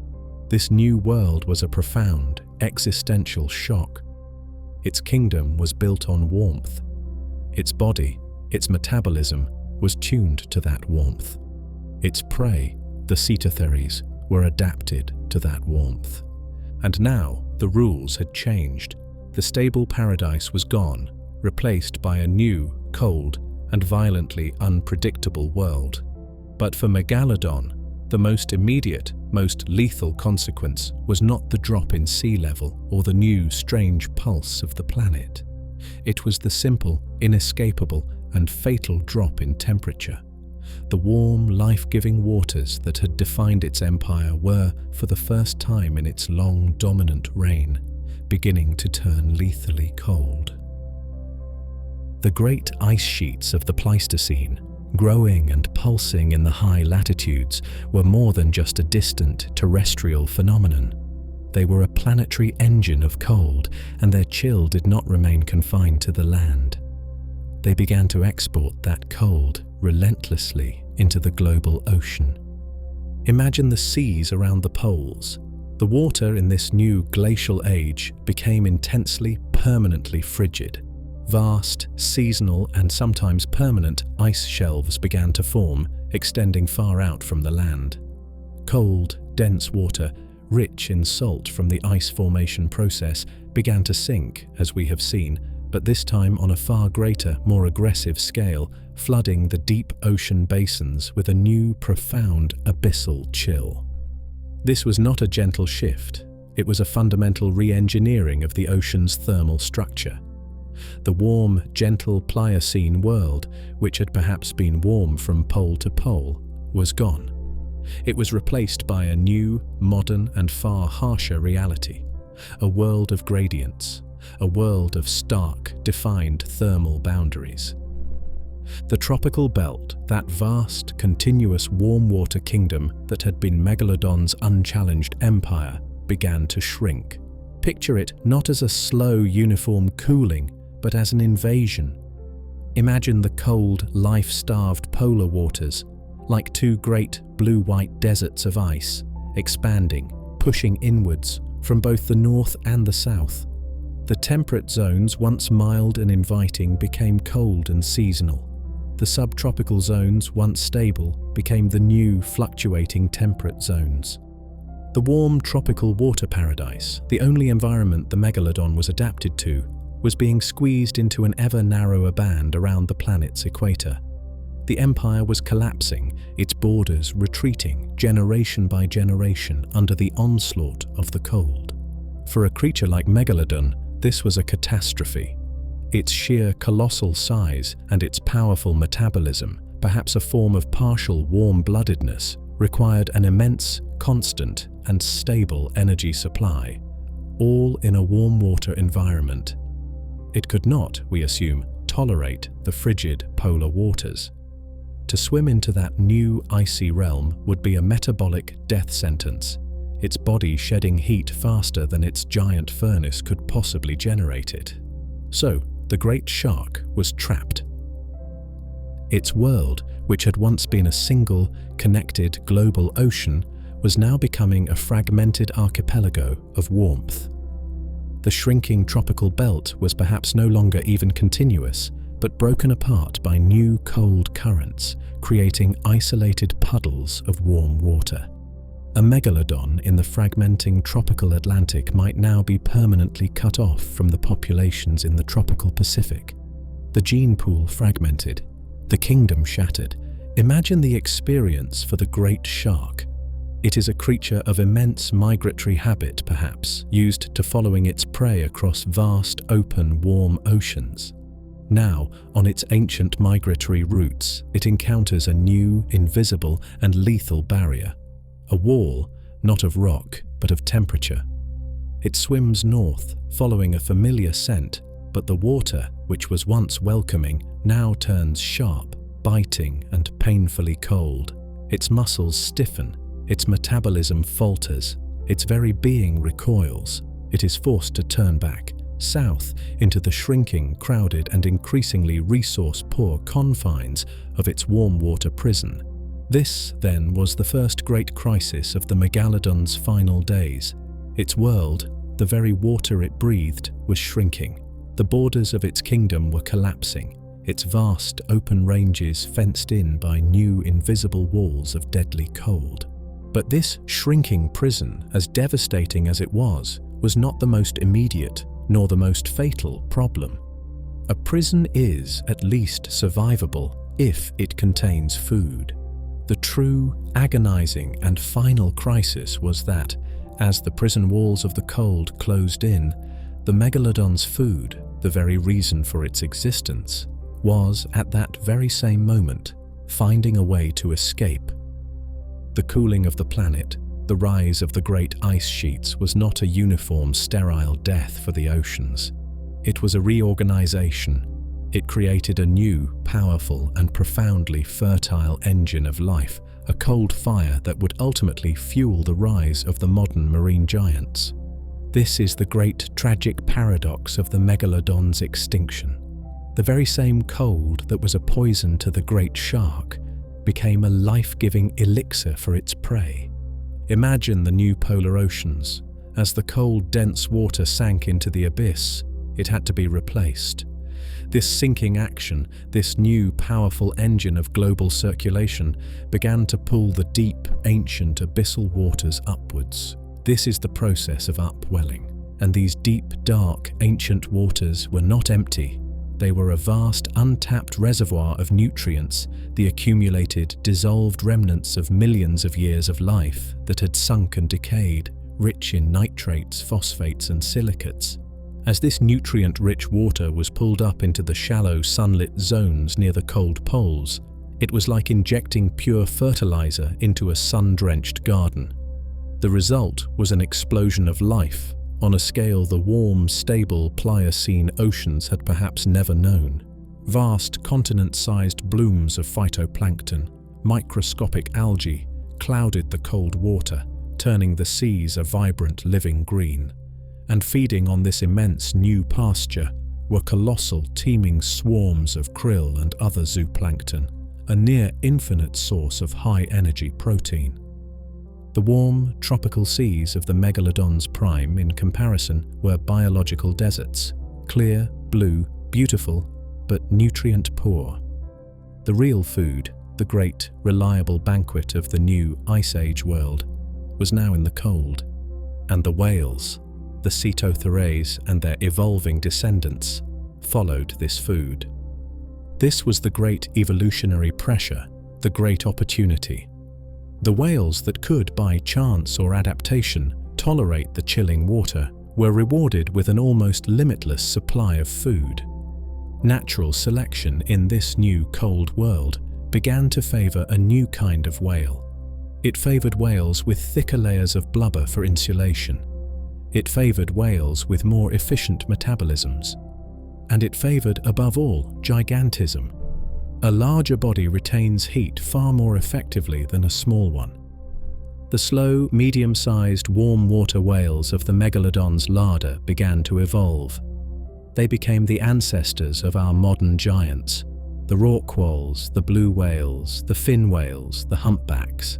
this new world was a profound, existential shock. Its kingdom was built on warmth. Its body, its metabolism, was tuned to that warmth. Its prey, the Cetotheres, were adapted to that warmth. And now, the rules had changed. The stable paradise was gone, replaced by a new, cold, and violently unpredictable world. But for Megalodon, the most immediate, most lethal consequence was not the drop in sea level or the new, strange pulse of the planet. It was the simple, inescapable, and fatal drop in temperature. The warm, life-giving waters that had defined its empire were, for the first time in its long, dominant reign, beginning to turn lethally cold. The great ice sheets of the Pleistocene, growing and pulsing in the high latitudes, were more than just a distant, terrestrial phenomenon. They were a planetary engine of cold, and their chill did not remain confined to the land. They began to export that cold relentlessly into the global ocean. Imagine the seas around the poles. The water in this new glacial age became intensely, permanently frigid. Vast, seasonal, and sometimes permanent ice shelves began to form, extending far out from the land. Cold, dense water, rich in salt from the ice formation process, began to sink, as we have seen, but this time on a far greater, more aggressive scale, flooding the deep ocean basins with a new, profound, abyssal chill. This was not a gentle shift. It was a fundamental re-engineering of the ocean's thermal structure. The warm, gentle Pliocene world, which had perhaps been warm from pole to pole, was gone. It was replaced by a new, modern, and far harsher reality, a world of gradients, a world of stark, defined thermal boundaries. The tropical belt, that vast, continuous warm water kingdom that had been Megalodon's unchallenged empire, began to shrink. Picture it not as a slow, uniform cooling, but as an invasion. Imagine the cold, life-starved polar waters, like two great blue-white deserts of ice, expanding, pushing inwards from both the north and the south. The temperate zones, once mild and inviting, became cold and seasonal. The subtropical zones, once stable, became the new, fluctuating temperate zones. The warm tropical water paradise, the only environment the Megalodon was adapted to, was being squeezed into an ever narrower band around the planet's equator. The empire was collapsing, its borders retreating generation by generation under the onslaught of the cold. For a creature like Megalodon, this was a catastrophe. Its sheer colossal size and its powerful metabolism, perhaps a form of partial warm-bloodedness, required an immense, constant, and stable energy supply, all in a warm water environment. It could not, we assume, tolerate the frigid polar waters. To swim into that new icy realm would be a metabolic death sentence, its body shedding heat faster than its giant furnace could possibly generate it. So, the great shark was trapped. Its world, which had once been a single, connected global ocean, was now becoming a fragmented archipelago of warmth. The shrinking tropical belt was perhaps no longer even continuous, but broken apart by new cold currents, creating isolated puddles of warm water. A megalodon in the fragmenting tropical Atlantic might now be permanently cut off from the populations in the tropical Pacific. The gene pool fragmented, the kingdom shattered. Imagine the experience for the great shark. It is a creature of immense migratory habit, perhaps, used to following its prey across vast, open, warm oceans. Now, on its ancient migratory routes, it encounters a new, invisible, and lethal barrier. A wall, not of rock, but of temperature. It swims north, following a familiar scent, but the water, which was once welcoming, now turns sharp, biting, and painfully cold. Its muscles stiffen, its metabolism falters, its very being recoils. It is forced to turn back, south, into the shrinking, crowded, and increasingly resource-poor confines of its warm water prison. This, then, was the first great crisis of the Megalodon's final days. Its world, the very water it breathed, was shrinking. The borders of its kingdom were collapsing, its vast open ranges fenced in by new invisible walls of deadly cold. But this shrinking prison, as devastating as it was not the most immediate nor the most fatal problem. A prison is, at least, survivable if it contains food. The true, agonizing, and final crisis was that, as the prison walls of the cold closed in, the Megalodon's food, the very reason for its existence, was, at that very same moment, finding a way to escape. The cooling of the planet, the rise of the great ice sheets was not a uniform, sterile death for the oceans. It was a reorganization. It created a new, powerful, and profoundly fertile engine of life, a cold fire that would ultimately fuel the rise of the modern marine giants. This is the great tragic paradox of the Megalodon's extinction. The very same cold that was a poison to the great shark became a life-giving elixir for its prey. Imagine the new polar oceans. As the cold, dense water sank into the abyss, it had to be replaced. This sinking action, this new powerful engine of global circulation, began to pull the deep, ancient abyssal waters upwards. This is the process of upwelling. And these deep, dark, ancient waters were not empty. They were a vast, untapped reservoir of nutrients, the accumulated, dissolved remnants of millions of years of life that had sunk and decayed, rich in nitrates, phosphates, and silicates. As this nutrient-rich water was pulled up into the shallow, sunlit zones near the cold poles, it was like injecting pure fertilizer into a sun-drenched garden. The result was an explosion of life, on a scale the warm, stable Pliocene oceans had perhaps never known. Vast continent-sized blooms of phytoplankton, microscopic algae, clouded the cold water, turning the seas a vibrant living green. And feeding on this immense new pasture were colossal teeming swarms of krill and other zooplankton, a near-infinite source of high-energy protein. The warm, tropical seas of the Megalodon's prime, in comparison, were biological deserts, clear, blue, beautiful, but nutrient-poor. The real food, the great, reliable banquet of the new Ice Age world, was now in the cold, and the whales, the Cetotherés and their evolving descendants, followed this food. This was the great evolutionary pressure, the great opportunity. The whales that could, by chance or adaptation, tolerate the chilling water were rewarded with an almost limitless supply of food. Natural selection in this new cold world began to favor a new kind of whale. It favored whales with thicker layers of blubber for insulation. It favored whales with more efficient metabolisms. And it favored, above all, gigantism. A larger body retains heat far more effectively than a small one. The slow, medium-sized, warm-water whales of the Megalodon's larder began to evolve. They became the ancestors of our modern giants, the rorquals, the blue whales, the fin whales, the humpbacks.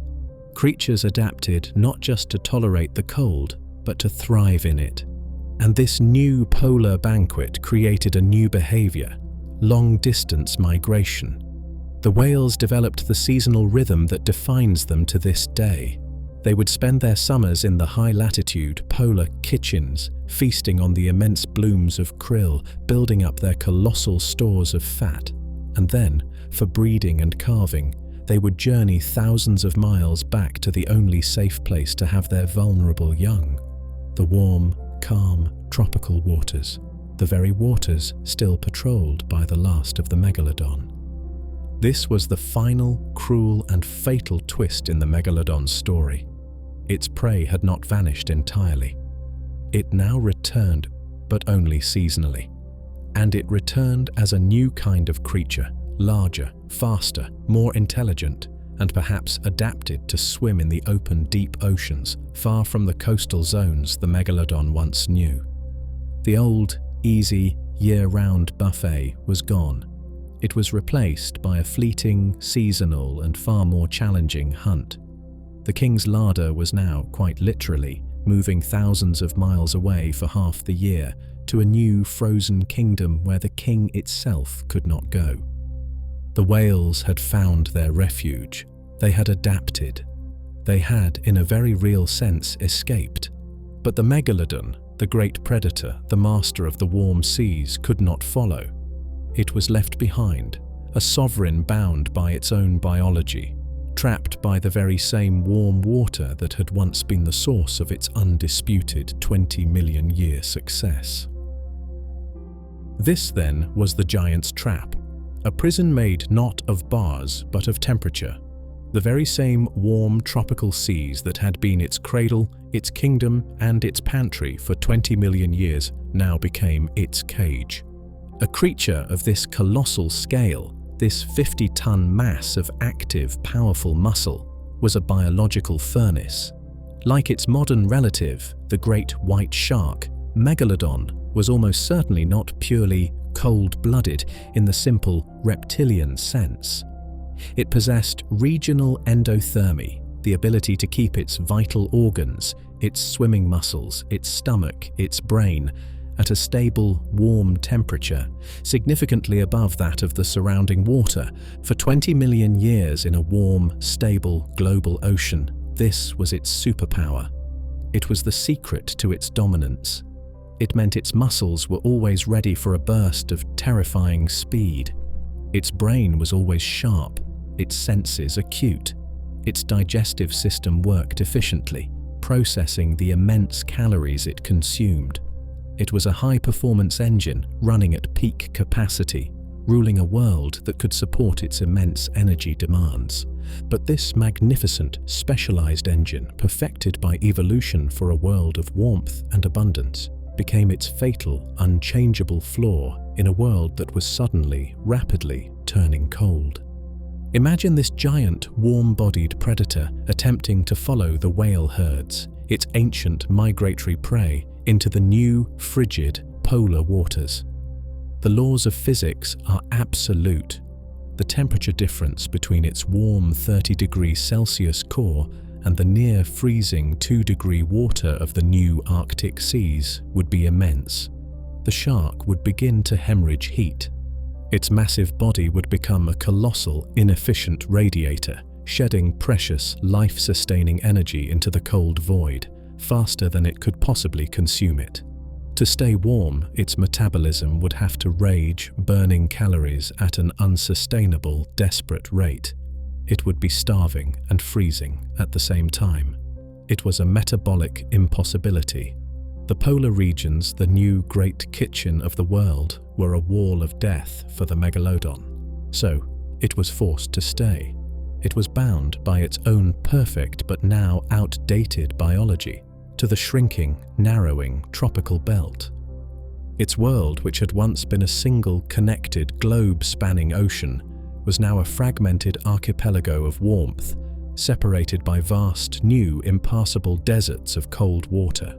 Creatures adapted not just to tolerate the cold, but to thrive in it. And this new polar banquet created a new behavior, long-distance migration. The whales developed the seasonal rhythm that defines them to this day. They would spend their summers in the high-latitude polar kitchens, feasting on the immense blooms of krill, building up their colossal stores of fat. And then, for breeding and calving, they would journey thousands of miles back to the only safe place to have their vulnerable young. The warm, calm, tropical waters, the very waters still patrolled by the last of the Megalodon. This was the final, cruel and fatal twist in the Megalodon's story. Its prey had not vanished entirely. It now returned, but only seasonally. And it returned as a new kind of creature, larger, faster, more intelligent, and perhaps adapted to swim in the open, deep oceans, far from the coastal zones the Megalodon once knew. The old, easy, year-round buffet was gone. It was replaced by a fleeting, seasonal, and far more challenging hunt. The king's larder was now, quite literally, moving thousands of miles away for half the year to a new frozen kingdom where the king itself could not go. The whales had found their refuge. They had adapted. They had, in a very real sense, escaped. But the Megalodon, the great predator, the master of the warm seas, could not follow. It was left behind, a sovereign bound by its own biology, trapped by the very same warm water that had once been the source of its undisputed 20-million-year success. This, then, was the giant's trap, a prison made not of bars but of temperature. The very same warm tropical seas that had been its cradle, its kingdom, and its pantry for 20 million years now became its cage. A creature of this colossal scale, this 50-ton mass of active, powerful muscle, was a biological furnace. Like its modern relative, the great white shark, Megalodon was almost certainly not purely cold-blooded in the simple reptilian sense. It possessed regional endothermy, the ability to keep its vital organs, its swimming muscles, its stomach, its brain, at a stable, warm temperature, significantly above that of the surrounding water, for 20 million years in a warm, stable, global ocean. This was its superpower. It was the secret to its dominance. It meant its muscles were always ready for a burst of terrifying speed. Its brain was always sharp, its senses acute. Its digestive system worked efficiently, processing the immense calories it consumed. It was a high-performance engine running at peak capacity, ruling a world that could support its immense energy demands. But this magnificent, specialized engine, perfected by evolution for a world of warmth and abundance, became its fatal, unchangeable flaw in a world that was suddenly, rapidly turning cold. Imagine this giant, warm-bodied predator attempting to follow the whale herds, its ancient migratory prey, into the new, frigid, polar waters. The laws of physics are absolute. The temperature difference between its warm 30°C core and the near-freezing 2-degree water of the new Arctic seas would be immense. The shark would begin to hemorrhage heat. Its massive body would become a colossal, inefficient radiator, shedding precious, life-sustaining energy into the cold void, faster than it could possibly consume it. To stay warm, its metabolism would have to rage, burning calories at an unsustainable, desperate rate. It would be starving and freezing at the same time. It was a metabolic impossibility. The polar regions, the new great kitchen of the world, were a wall of death for the Megalodon. So, it was forced to stay. It was bound by its own perfect but now outdated biology to the shrinking, narrowing tropical belt. Its world, which had once been a single, connected, globe-spanning ocean, was now a fragmented archipelago of warmth, separated by vast, new, impassable deserts of cold water.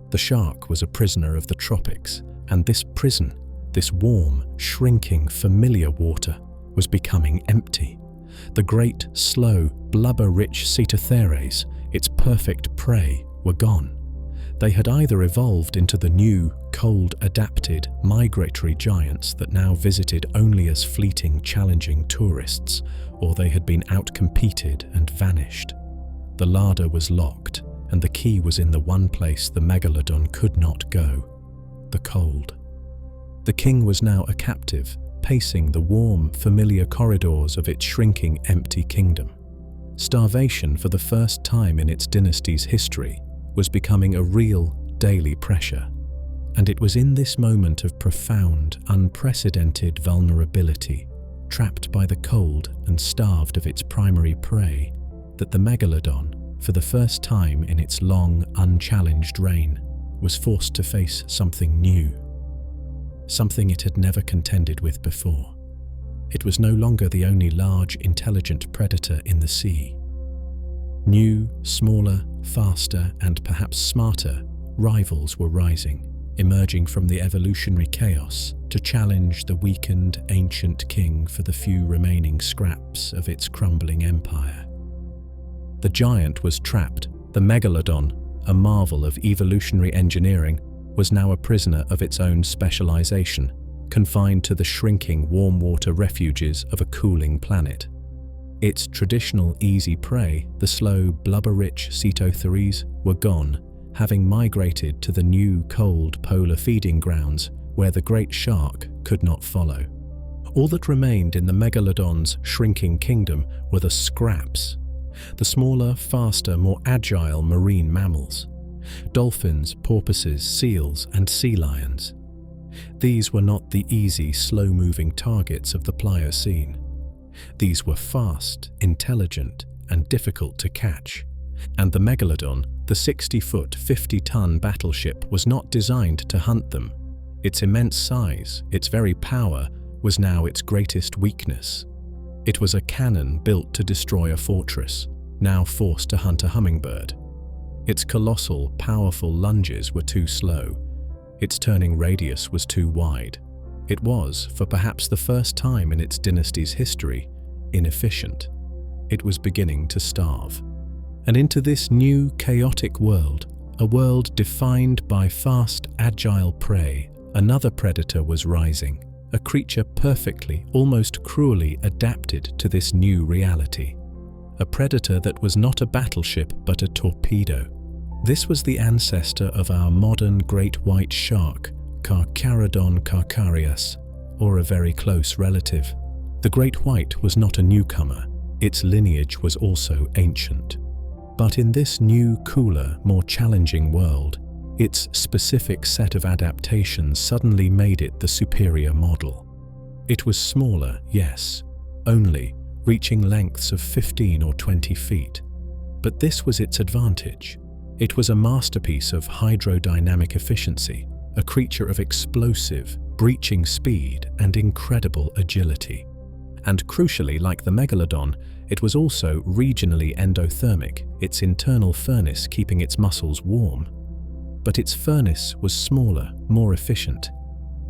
The shark was a prisoner of the tropics, and this prison, this warm, shrinking, familiar water, was becoming empty. The great, slow, blubber-rich cetotheres, its perfect prey, were gone. They had either evolved into the new, cold-adapted, migratory giants that now visited only as fleeting, challenging tourists, or they had been outcompeted and vanished. The larder was locked, and the key was in the one place the Megalodon could not go: the cold. The king was now a captive, pacing the warm, familiar corridors of its shrinking, empty kingdom. Starvation, for the first time in its dynasty's history, was becoming a real, daily pressure. And it was in this moment of profound, unprecedented vulnerability, trapped by the cold and starved of its primary prey, that the Megalodon, for the first time in its long, unchallenged reign, was forced to face something new. Something it had never contended with before. It was no longer the only large, intelligent predator in the sea. New, smaller, faster, and perhaps smarter rivals were rising, emerging from the evolutionary chaos to challenge the weakened, ancient king for the few remaining scraps of its crumbling empire. The giant was trapped. The Megalodon, a marvel of evolutionary engineering, was now a prisoner of its own specialization, confined to the shrinking warm water refuges of a cooling planet. Its traditional easy prey, the slow, blubber-rich cetotheres, were gone, having migrated to the new, cold polar feeding grounds where the great shark could not follow. All that remained in the Megalodon's shrinking kingdom were the scraps, the smaller, faster, more agile marine mammals: dolphins, porpoises, seals, and sea lions. These were not the easy, slow-moving targets of the Pliocene. These were fast, intelligent, and difficult to catch. And the Megalodon, the 60-foot, 50-ton battleship, was not designed to hunt them. Its immense size, its very power, was now its greatest weakness. It was a cannon built to destroy a fortress, now forced to hunt a hummingbird. Its colossal, powerful lunges were too slow. Its turning radius was too wide. It was, for perhaps the first time in its dynasty's history, inefficient. It was beginning to starve. And into this new, chaotic world, a world defined by fast, agile prey, another predator was rising, a creature perfectly, almost cruelly adapted to this new reality. A predator that was not a battleship but a torpedo. This was the ancestor of our modern great white shark, Carcharodon carcharias, or a very close relative. The great white was not a newcomer. Its lineage was also ancient. But in this new, cooler, more challenging world, its specific set of adaptations suddenly made it the superior model. It was smaller, yes, only reaching lengths of 15 or 20 feet. But this was its advantage. It was a masterpiece of hydrodynamic efficiency, a creature of explosive, breaching speed and incredible agility. And crucially, like the Megalodon, it was also regionally endothermic, its internal furnace keeping its muscles warm. But its furnace was smaller, more efficient.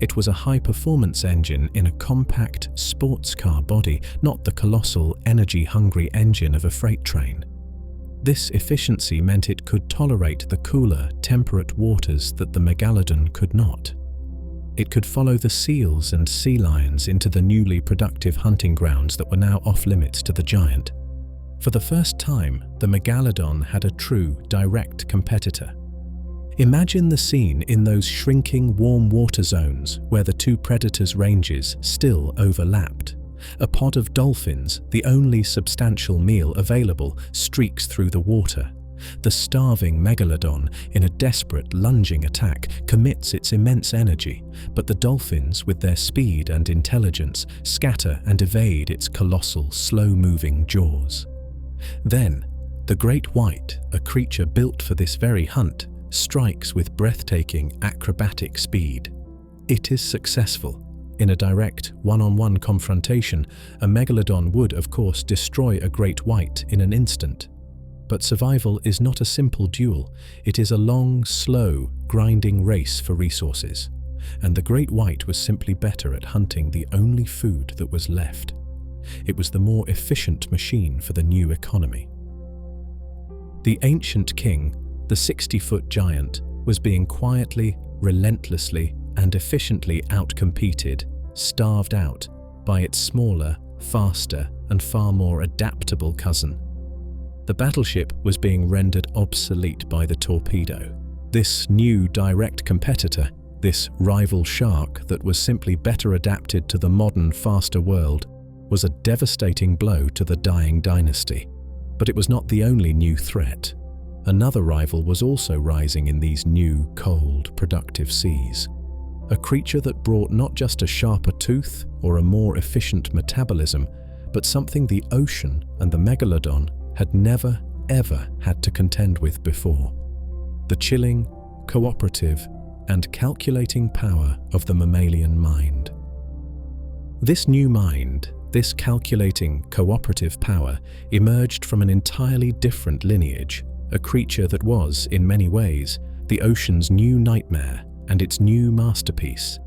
It was a high-performance engine in a compact sports car body, not the colossal, energy-hungry engine of a freight train. This efficiency meant it could tolerate the cooler, temperate waters that the Megalodon could not. It could follow the seals and sea lions into the newly productive hunting grounds that were now off-limits to the giant. For the first time, the Megalodon had a true, direct competitor. Imagine the scene in those shrinking warm water zones where the two predators' ranges still overlapped. A pod of dolphins, the only substantial meal available, streaks through the water. The starving Megalodon, in a desperate lunging attack, commits its immense energy, but the dolphins, with their speed and intelligence, scatter and evade its colossal, slow-moving jaws. Then, the great white, a creature built for this very hunt, strikes with breathtaking, acrobatic speed. It is successful. In a direct, one-on-one confrontation, a Megalodon would, of course, destroy a great white in an instant. But survival is not a simple duel. It is a long, slow, grinding race for resources. And the great white was simply better at hunting the only food that was left. It was the more efficient machine for the new economy. The ancient king, the 60-foot giant, was being quietly, relentlessly, and efficiently outcompeted, starved out, by its smaller, faster, and far more adaptable cousin. The battleship was being rendered obsolete by the torpedo. This new direct competitor, this rival shark that was simply better adapted to the modern, faster world, was a devastating blow to the dying dynasty. But it was not the only new threat. Another rival was also rising in these new, cold, productive seas. A creature that brought not just a sharper tooth or a more efficient metabolism, but something the ocean and the Megalodon had never, ever had to contend with before. The chilling, cooperative, and calculating power of the mammalian mind. This new mind, this calculating, cooperative power, emerged from an entirely different lineage, a creature that was, in many ways, the ocean's new nightmare and its new masterpiece.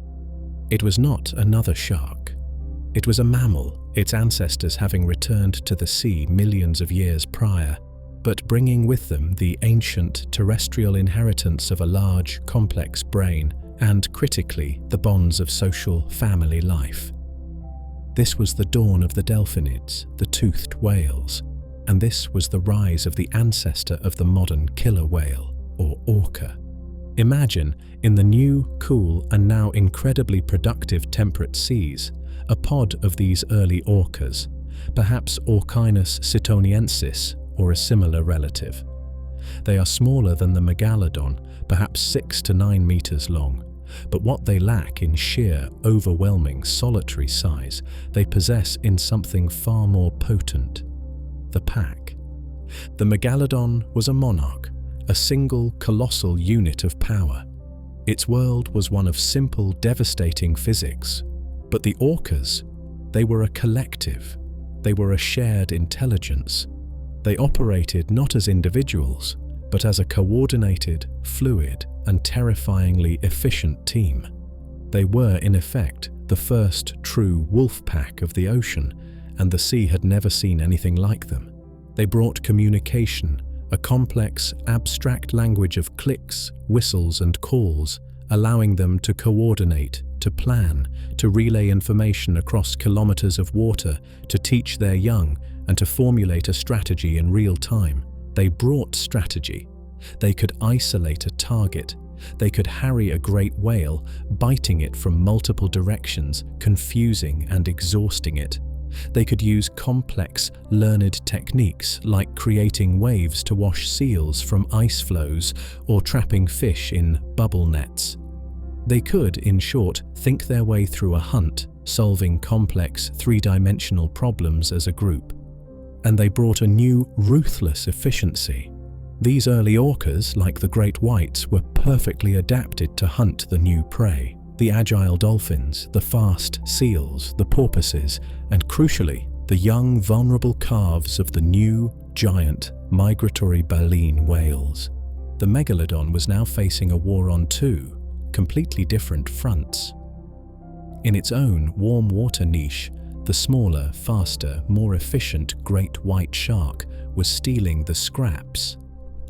It was not another shark. It was a mammal, its ancestors having returned to the sea millions of years prior, but bringing with them the ancient terrestrial inheritance of a large, complex brain and, critically, the bonds of social family life. This was the dawn of the delphinids, the toothed whales, and this was the rise of the ancestor of the modern killer whale, or orca. Imagine, in the new, cool, and now incredibly productive temperate seas, a pod of these early orcas, perhaps Orcinus citoniensis or a similar relative. They are smaller than the Megalodon, perhaps 6 to 9 meters long, but what they lack in sheer, overwhelming, solitary size, they possess in something far more potent: the pack. The Megalodon was a monarch, a single, colossal unit of power. Its world was one of simple, devastating physics. But the orcas, they were a collective. They were a shared intelligence. They operated not as individuals, but as a coordinated, fluid, and terrifyingly efficient team. They were, in effect, the first true wolf pack of the ocean, and the sea had never seen anything like them. They brought communication, a complex, abstract language of clicks, whistles, and calls, allowing them to coordinate, to plan, to relay information across kilometers of water, to teach their young, and to formulate a strategy in real time. They brought strategy. They could isolate a target. They could harry a great whale, biting it from multiple directions, confusing and exhausting it. They could use complex, learned techniques like creating waves to wash seals from ice flows or trapping fish in bubble nets. They could, in short, think their way through a hunt, solving complex, three-dimensional problems as a group. And they brought a new, ruthless efficiency. These early orcas, like the great whites, were perfectly adapted to hunt the new prey. The agile dolphins, the fast seals, the porpoises, and crucially, the young, vulnerable calves of the new, giant, migratory baleen whales. The Megalodon was now facing a war on two completely different fronts. In its own warm water niche, the smaller, faster, more efficient great white shark was stealing the scraps.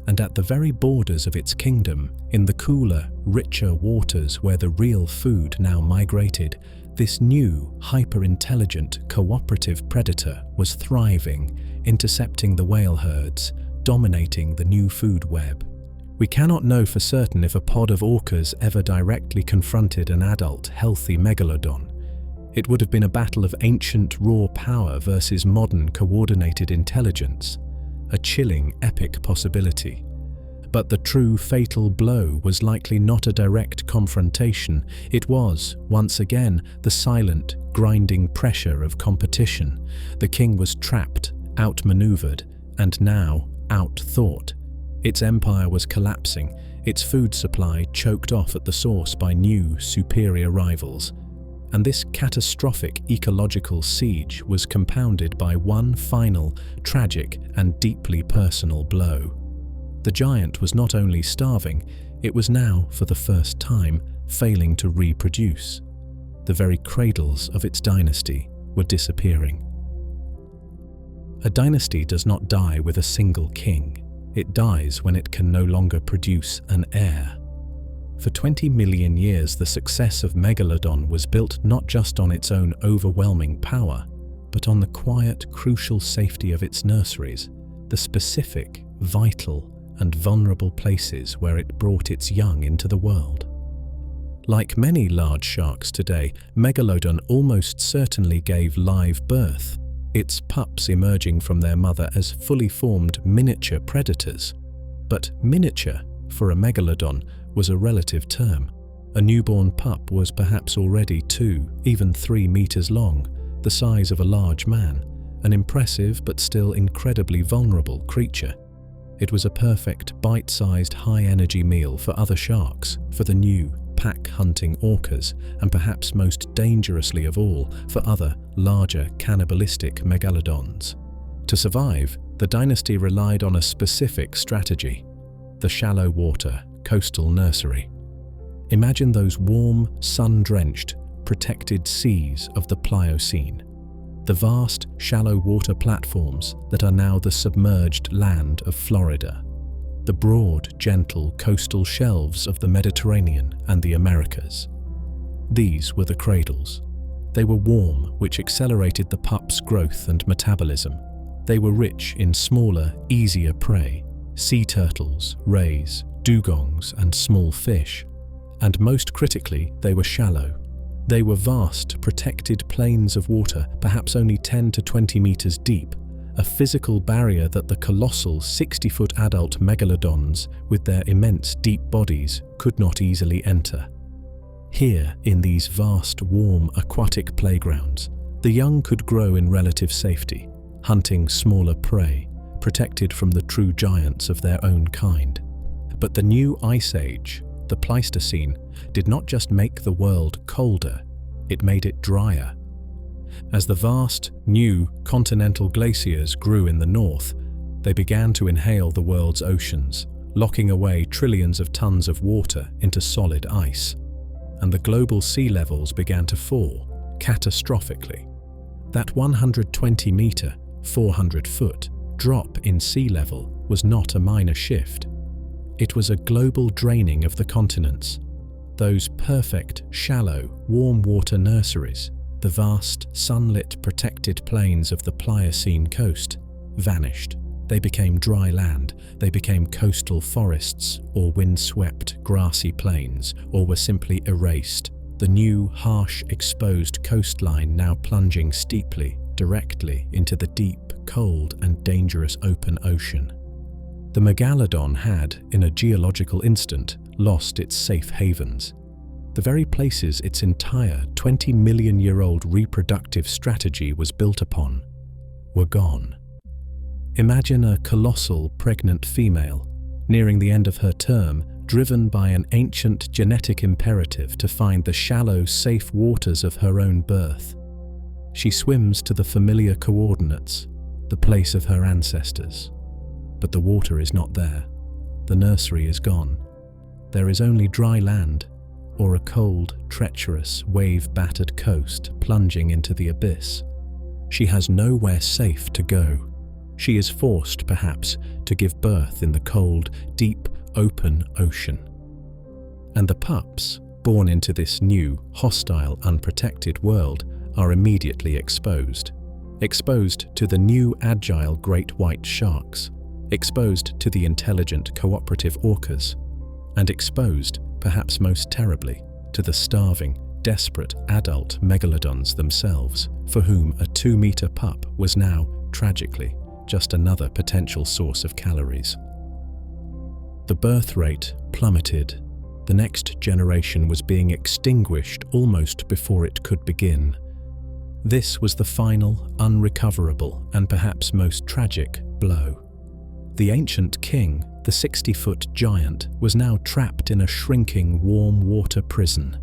And at the very borders of its kingdom, in the cooler, richer waters where the real food now migrated, this new, hyper-intelligent, cooperative predator was thriving, intercepting the whale herds, dominating the new food web. We cannot know for certain if a pod of orcas ever directly confronted an adult, healthy Megalodon. It would have been a battle of ancient, raw power versus modern, coordinated intelligence. A chilling, epic possibility. But the true fatal blow was likely not a direct confrontation. It was, once again, the silent, grinding pressure of competition. The king was trapped, outmaneuvered, and now outthought. Its empire was collapsing, its food supply choked off at the source by new, superior rivals. And this catastrophic ecological siege was compounded by one final, tragic, and deeply personal blow. The giant was not only starving, it was now, for the first time, failing to reproduce. The very cradles of its dynasty were disappearing. A dynasty does not die with a single king. It dies when it can no longer produce an heir. For 20 million years, the success of Megalodon was built not just on its own overwhelming power, but on the quiet, crucial safety of its nurseries, the specific, vital, and vulnerable places where it brought its young into the world. Like many large sharks today, Megalodon almost certainly gave live birth, its pups emerging from their mother as fully formed miniature predators. But miniature, for a Megalodon, was a relative term. A newborn pup was perhaps already 2, even 3 meters long, the size of a large man, an impressive but still incredibly vulnerable creature. It was a perfect, bite-sized, high-energy meal for other sharks, for the new, pack-hunting orcas, and perhaps most dangerously of all, for other, larger, cannibalistic megalodons. To survive, the dynasty relied on a specific strategy: the shallow water, coastal nursery. Imagine those warm, sun-drenched, protected seas of the Pliocene. The vast, shallow water platforms that are now the submerged land of Florida. The broad, gentle coastal shelves of the Mediterranean and the Americas. These were the cradles. They were warm, which accelerated the pup's growth and metabolism. They were rich in smaller, easier prey: sea turtles, rays, dugongs, and small fish. And most critically, they were shallow. They were vast, protected plains of water, perhaps only 10 to 20 meters deep, a physical barrier that the colossal 60-foot adult megalodons, with their immense deep bodies, could not easily enter. Here, in these vast, warm, aquatic playgrounds, the young could grow in relative safety, hunting smaller prey, protected from the true giants of their own kind. But the new ice age, the Pleistocene, did not just make the world colder, it made it drier. As the vast, new, continental glaciers grew in the north, they began to inhale the world's oceans, locking away trillions of tons of water into solid ice. And the global sea levels began to fall, catastrophically. That 120-meter, 400-foot drop in sea level was not a minor shift. It was a global draining of the continents. Those perfect, shallow, warm water nurseries, the vast, sunlit, protected plains of the Pliocene coast, vanished. They became dry land, they became coastal forests, or wind-swept, grassy plains, or were simply erased. The new, harsh, exposed coastline now plunging steeply, directly into the deep, cold, and dangerous open ocean. The Megalodon had, in a geological instant, lost its safe havens. The very places its entire 20-million-year-old reproductive strategy was built upon were gone. Imagine a colossal, pregnant female, nearing the end of her term, driven by an ancient genetic imperative to find the shallow, safe waters of her own birth. She swims to the familiar coordinates, the place of her ancestors. But the water is not there. The nursery is gone. There is only dry land, or a cold, treacherous, wave-battered coast plunging into the abyss. She has nowhere safe to go. She is forced, perhaps, to give birth in the cold, deep, open ocean. And the pups, born into this new, hostile, unprotected world, are immediately exposed. Exposed to the new, agile great white sharks, exposed to the intelligent cooperative orcas, and exposed, perhaps most terribly, to the starving, desperate adult megalodons themselves, for whom a 2-meter pup was now, tragically, just another potential source of calories. The birth rate plummeted. The next generation was being extinguished almost before it could begin. This was the final, unrecoverable, and perhaps most tragic blow. The ancient king, the 60-foot giant, was now trapped in a shrinking, warm water prison.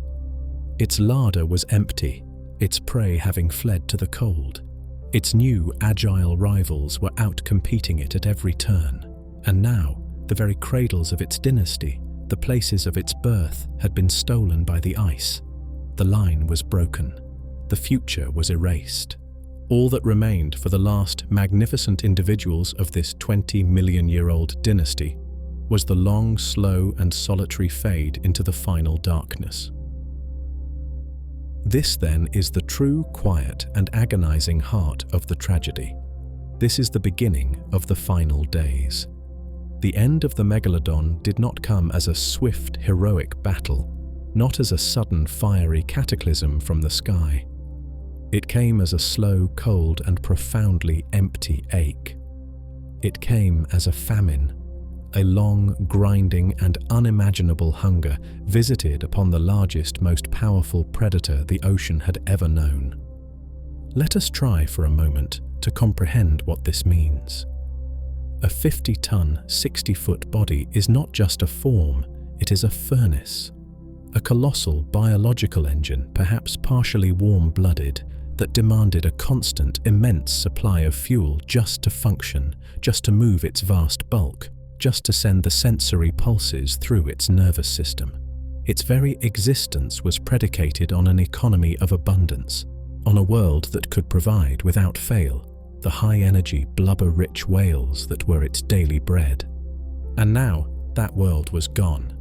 Its larder was empty, its prey having fled to the cold. Its new, agile rivals were out-competing it at every turn. And now, the very cradles of its dynasty, the places of its birth, had been stolen by the ice. The line was broken. The future was erased. All that remained for the last magnificent individuals of this 20-million-year-old dynasty was the long, slow, and solitary fade into the final darkness. This, then, is the true, quiet, and agonizing heart of the tragedy. This is the beginning of the final days. The end of the Megalodon did not come as a swift, heroic battle, not as a sudden, fiery cataclysm from the sky. It came as a slow, cold, and profoundly empty ache. It came as a famine, a long, grinding, and unimaginable hunger visited upon the largest, most powerful predator the ocean had ever known. Let us try for a moment to comprehend what this means. A 50-ton, 60-foot body is not just a form, it is a furnace. A colossal biological engine, perhaps partially warm-blooded, that demanded a constant, immense supply of fuel just to function, just to move its vast bulk, just to send the sensory pulses through its nervous system. Its very existence was predicated on an economy of abundance, on a world that could provide, without fail, the high-energy, blubber-rich whales that were its daily bread. And now, that world was gone.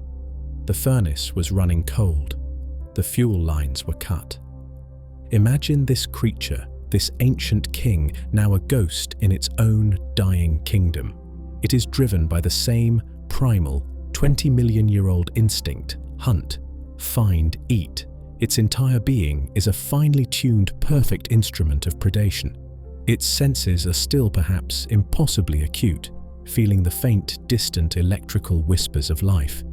The furnace was running cold. The fuel lines were cut. Imagine this creature, this ancient king, now a ghost in its own dying kingdom. It is driven by the same primal, 20-million-year-old instinct: hunt, find, eat. Its entire being is a finely tuned, perfect instrument of predation. Its senses are still perhaps impossibly acute, feeling the faint, distant electrical whispers of life.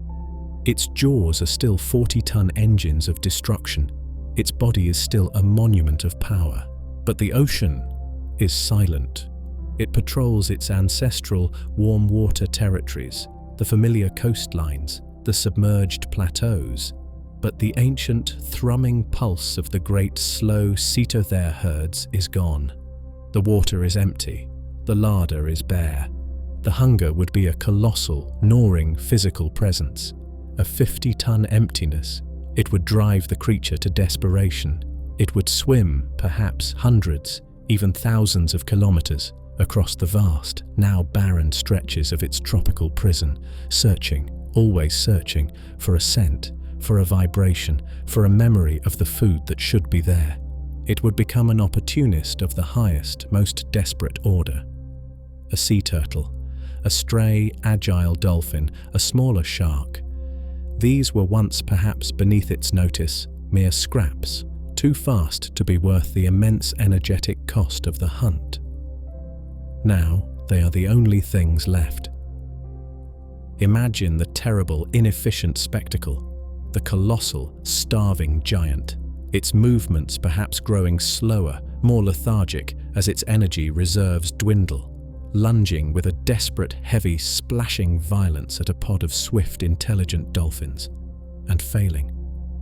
Its jaws are still 40-ton engines of destruction. Its body is still a monument of power. But the ocean is silent. It patrols its ancestral warm water territories, the familiar coastlines, the submerged plateaus. But the ancient, thrumming pulse of the great, slow cetothere herds is gone. The water is empty. The larder is bare. The hunger would be a colossal, gnawing physical presence, a 50-ton emptiness. It would drive the creature to desperation. It would swim, perhaps hundreds, even thousands of kilometers, across the vast, now barren stretches of its tropical prison, searching, always searching, for a scent, for a vibration, for a memory of the food that should be there. It would become an opportunist of the highest, most desperate order. A sea turtle, a stray, agile dolphin, a smaller shark. These were once perhaps beneath its notice, mere scraps, too fast to be worth the immense energetic cost of the hunt. Now they are the only things left. Imagine the terrible, inefficient spectacle, the colossal, starving giant, its movements perhaps growing slower, more lethargic as its energy reserves dwindle. lunging with a desperate, heavy, splashing violence at a pod of swift, intelligent dolphins, and failing.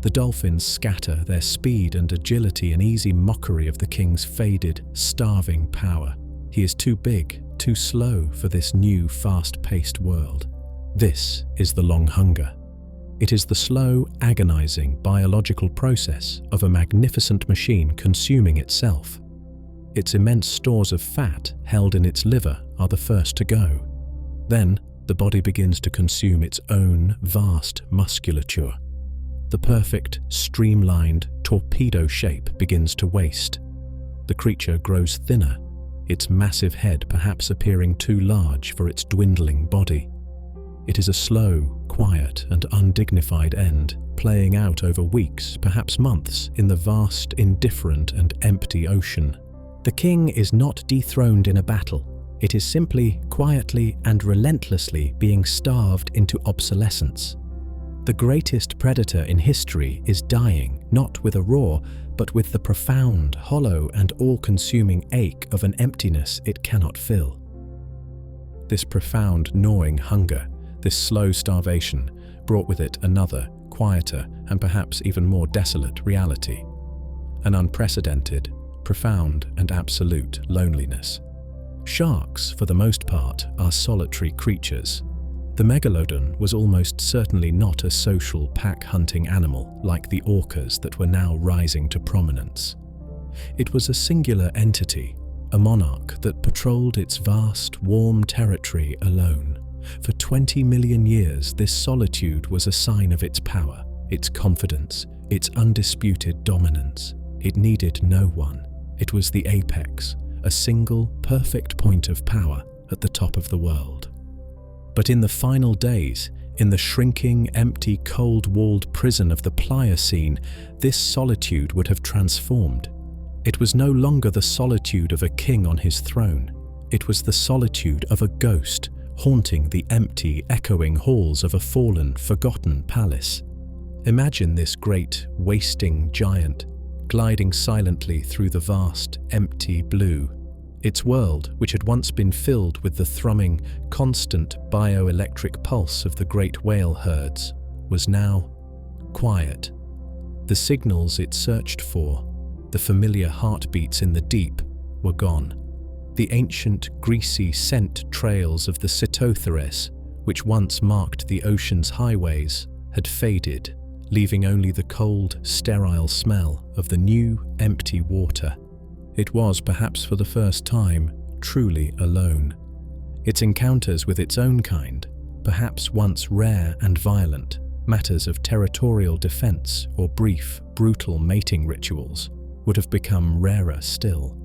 The dolphins scatter, their speed and agility an easy mockery of the king's faded, starving power. He is too big, too slow for this new, fast-paced world. This is the long hunger. It is the slow, agonizing biological process of a magnificent machine consuming itself. Its immense stores of fat held in its liver are the first to go. Then, the body begins to consume its own vast musculature. The perfect, streamlined, torpedo shape begins to waste. The creature grows thinner, its massive head perhaps appearing too large for its dwindling body. It is a slow, quiet, and undignified end, playing out over weeks, perhaps months, in the vast, indifferent, and empty ocean. The king is not dethroned in a battle. It is simply, quietly, and relentlessly being starved into obsolescence. The greatest predator in history is dying, not with a roar, but with the profound, hollow, and all-consuming ache of an emptiness it cannot fill. This profound, gnawing hunger, this slow starvation, brought with it another, quieter, and perhaps even more desolate reality. An unprecedented, profound, and absolute loneliness. Sharks, for the most part, are solitary creatures. The Megalodon was almost certainly not a social pack-hunting animal like the orcas that were now rising to prominence. It was a singular entity, a monarch that patrolled its vast, warm territory alone. For 20 million years, this solitude was a sign of its power, its confidence, its undisputed dominance. It needed no one. It was the apex, a single, perfect point of power at the top of the world. But in the final days, in the shrinking, empty, cold-walled prison of the Pliocene, this solitude would have transformed. It was no longer the solitude of a king on his throne. It was the solitude of a ghost haunting the empty, echoing halls of a fallen, forgotten palace. Imagine this great, wasting giant gliding silently through the vast, empty blue. Its world, which had once been filled with the thrumming, constant bioelectric pulse of the great whale herds, was now quiet. The signals it searched for, the familiar heartbeats in the deep, were gone. The ancient, greasy scent trails of the Cytotherese, which once marked the ocean's highways, had faded, leaving only the cold, sterile smell of the new, empty water. It was, perhaps for the first time, truly alone. Its encounters with its own kind, perhaps once rare and violent, matters of territorial defense or brief, brutal mating rituals, would have become rarer still.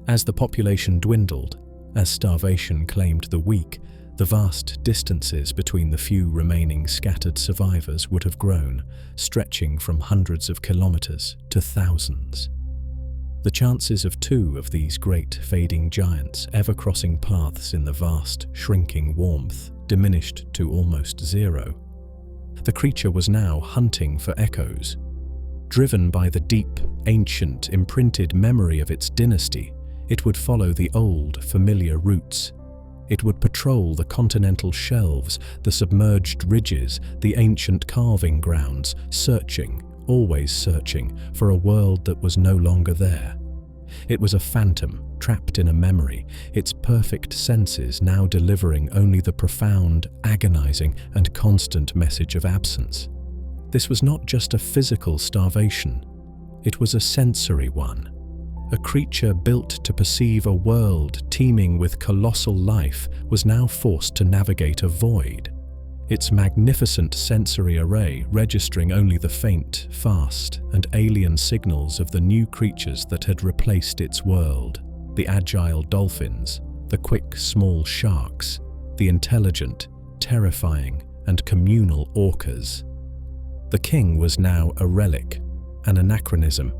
As the population dwindled, as starvation claimed the weak, the vast distances between the few remaining scattered survivors would have grown, stretching from hundreds of kilometers to thousands. The chances of two of these great fading giants ever crossing paths in the vast, shrinking warmth diminished to almost zero. The creature was now hunting for echoes. Driven by the deep, ancient, imprinted memory of its dynasty, it would follow the old, familiar routes. It would patrol the continental shelves, the submerged ridges, the ancient carving grounds, searching, always searching, for a world that was no longer there. It was a phantom, trapped in a memory, its perfect senses now delivering only the profound, agonizing, and constant message of absence. This was not just a physical starvation. It was a sensory one. A creature built to perceive a world teeming with colossal life was now forced to navigate a void, its magnificent sensory array registering only the faint, fast, and alien signals of the new creatures that had replaced its world: the agile dolphins, the quick, small sharks, the intelligent, terrifying, and communal orcas. The king was now a relic, an anachronism,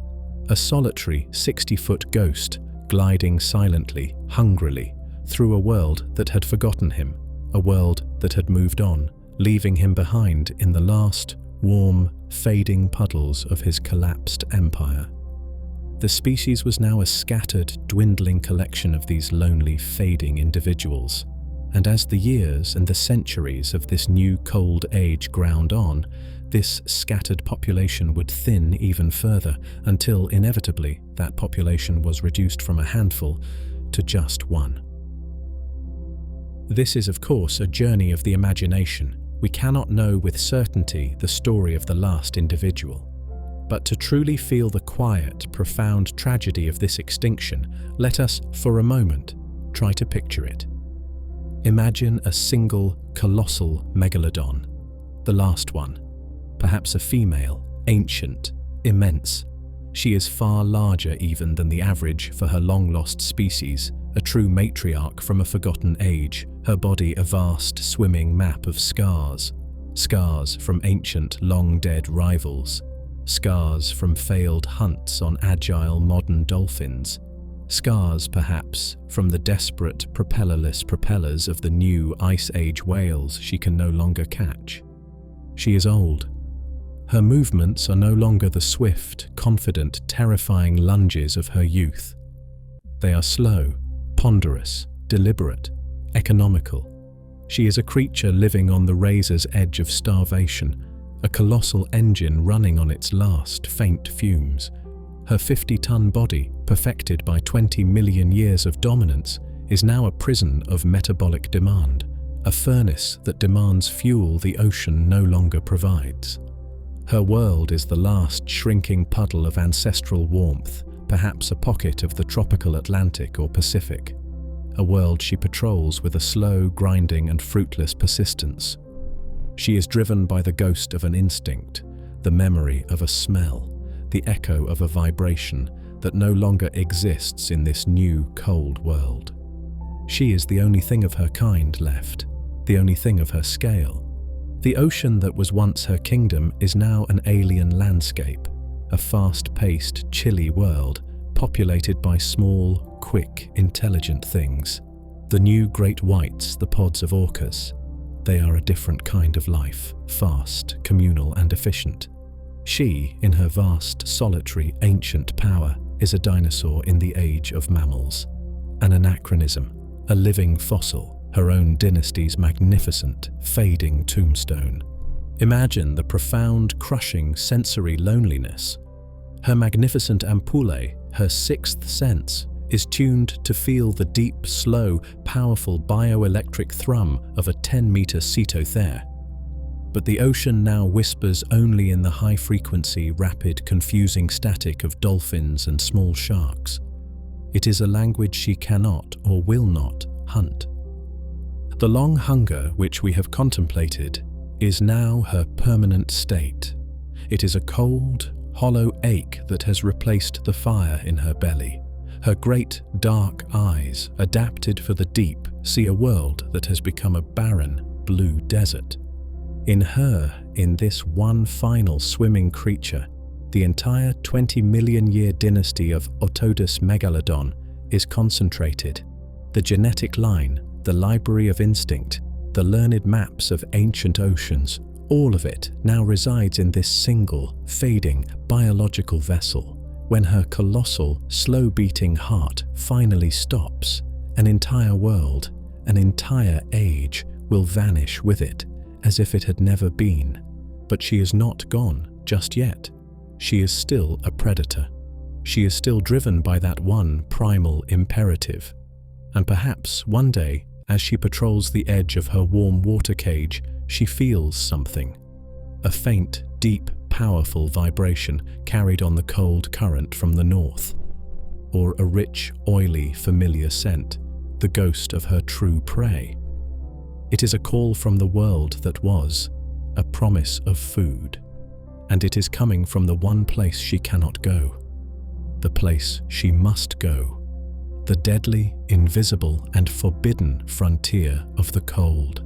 a solitary 60-foot ghost gliding silently, hungrily, through a world that had forgotten him, a world that had moved on, leaving him behind in the last, warm, fading puddles of his collapsed empire. The species was now a scattered, dwindling collection of these lonely, fading individuals. And as the years and the centuries of this new cold age ground on, this scattered population would thin even further until, inevitably, that population was reduced from a handful to just one. This is, of course, a journey of the imagination. We cannot know with certainty the story of the last individual. But to truly feel the quiet, profound tragedy of this extinction, let us, for a moment, try to picture it. Imagine a single, colossal megalodon, the last one. Perhaps a female, ancient, immense. She is far larger even than the average for her long-lost species, a true matriarch from a forgotten age, her body a vast swimming map of scars. Scars from ancient, long-dead rivals. Scars from failed hunts on agile modern dolphins. Scars, perhaps, from the desperate, propellerless propellers of the new Ice Age whales she can no longer catch. She is old. Her movements are no longer the swift, confident, terrifying lunges of her youth. They are slow, ponderous, deliberate, economical. She is a creature living on the razor's edge of starvation, a colossal engine running on its last, faint fumes. Her 50-ton body, perfected by 20 million years of dominance, is now a prison of metabolic demand, a furnace that demands fuel the ocean no longer provides. Her world is the last shrinking puddle of ancestral warmth, perhaps a pocket of the tropical Atlantic or Pacific. A world she patrols with a slow, grinding and fruitless persistence. She is driven by the ghost of an instinct, the memory of a smell, the echo of a vibration that no longer exists in this new, cold world. She is the only thing of her kind left, the only thing of her scale. The ocean that was once her kingdom is now an alien landscape, a fast-paced, chilly world, populated by small, quick, intelligent things. The new great whites, the pods of orcas. They are a different kind of life, fast, communal and efficient. She, in her vast, solitary, ancient power, is a dinosaur in the age of mammals. An anachronism, a living fossil, her own dynasty's magnificent, fading tombstone. Imagine the profound, crushing sensory loneliness. Her magnificent ampullae, her sixth sense, is tuned to feel the deep, slow, powerful bioelectric thrum of a 10-meter cetothere. But the ocean now whispers only in the high-frequency, rapid, confusing static of dolphins and small sharks. It is a language she cannot or will not hunt. The long hunger which we have contemplated is now her permanent state. It is a cold, hollow ache that has replaced the fire in her belly. Her great, dark eyes, adapted for the deep, see a world that has become a barren, blue desert. In her, in this one final swimming creature, the entire 20-million-year dynasty of Otodus Megalodon is concentrated. The genetic line, the library of instinct, the learned maps of ancient oceans, all of it now resides in this single, fading, biological vessel. When her colossal, slow-beating heart finally stops, an entire world, an entire age will vanish with it, as if it had never been. But she is not gone just yet. She is still a predator. She is still driven by that one primal imperative. And perhaps one day, as she patrols the edge of her warm water cage, she feels something. A faint, deep, powerful vibration carried on the cold current from the north. Or a rich, oily, familiar scent, the ghost of her true prey. It is a call from the world that was, a promise of food. And it is coming from the one place she cannot go. The place she must go. The deadly, invisible, and forbidden frontier of the cold.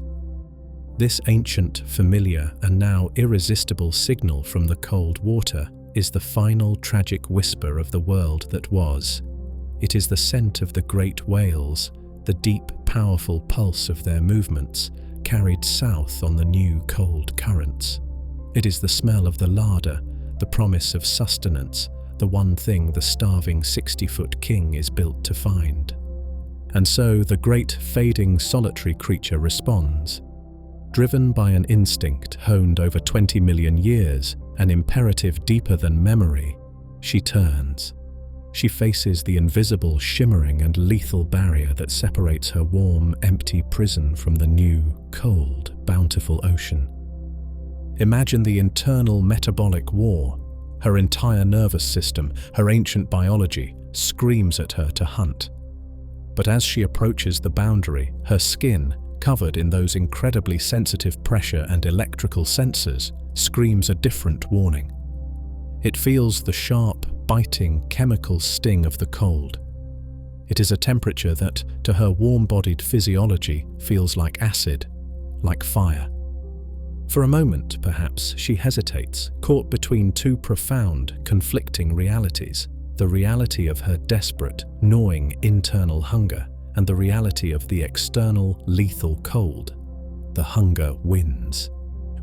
This ancient, familiar, and now irresistible signal from the cold water is the final tragic whisper of the world that was. It is the scent of the great whales, the deep, powerful pulse of their movements, carried south on the new cold currents. It is the smell of the larder, the promise of sustenance, the one thing the starving 60-foot king is built to find. And so the great fading solitary creature responds. Driven by an instinct honed over 20 million years, an imperative deeper than memory, she turns. She faces the invisible, shimmering and lethal barrier that separates her warm, empty prison from the new, cold, bountiful ocean. Imagine the internal metabolic war. Her entire nervous system, her ancient biology, screams at her to hunt. But as she approaches the boundary, her skin, covered in those incredibly sensitive pressure and electrical sensors, screams a different warning. It feels the sharp, biting chemical sting of the cold. It is a temperature that, to her warm-bodied physiology, feels like acid, like fire. For a moment, perhaps, she hesitates, caught between two profound, conflicting realities: the reality of her desperate, gnawing internal hunger, and the reality of the external, lethal cold. The hunger wins.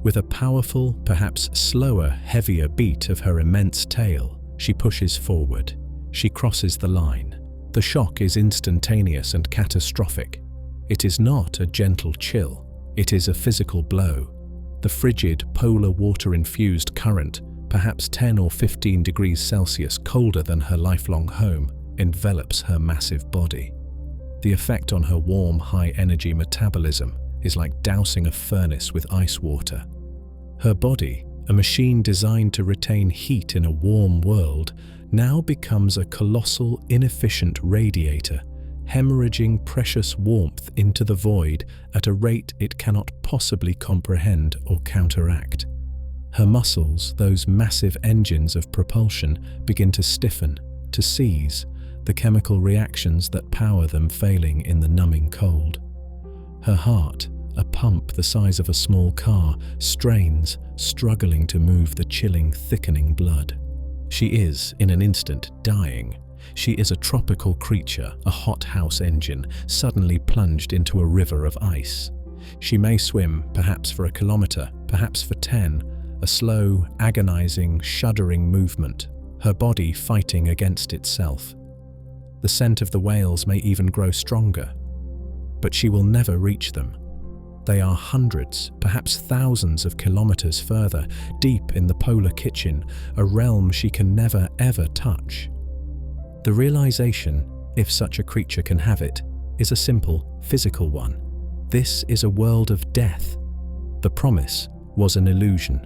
With a powerful, perhaps slower, heavier beat of her immense tail, she pushes forward. She crosses the line. The shock is instantaneous and catastrophic. It is not a gentle chill. It is a physical blow. The frigid, polar water-infused current, perhaps 10 or 15 degrees Celsius colder than her lifelong home, envelops her massive body. The effect on her warm, high-energy metabolism is like dousing a furnace with ice water. Her body, a machine designed to retain heat in a warm world, now becomes a colossal, inefficient radiator, hemorrhaging precious warmth into the void at a rate it cannot possibly comprehend or counteract. Her muscles, those massive engines of propulsion, begin to stiffen, to seize, the chemical reactions that power them failing in the numbing cold. Her heart, a pump the size of a small car, strains, struggling to move the chilling, thickening blood. She is, in an instant, dying. She is a tropical creature, a hothouse engine, suddenly plunged into a river of ice. She may swim, perhaps for a kilometer, perhaps for 10, a slow, agonizing, shuddering movement, her body fighting against itself. The scent of the whales may even grow stronger, but she will never reach them. They are hundreds, perhaps thousands of kilometers further, deep in the polar kitchen, a realm she can never ever touch. The realization, if such a creature can have it, is a simple, physical one. This is a world of death. The promise was an illusion.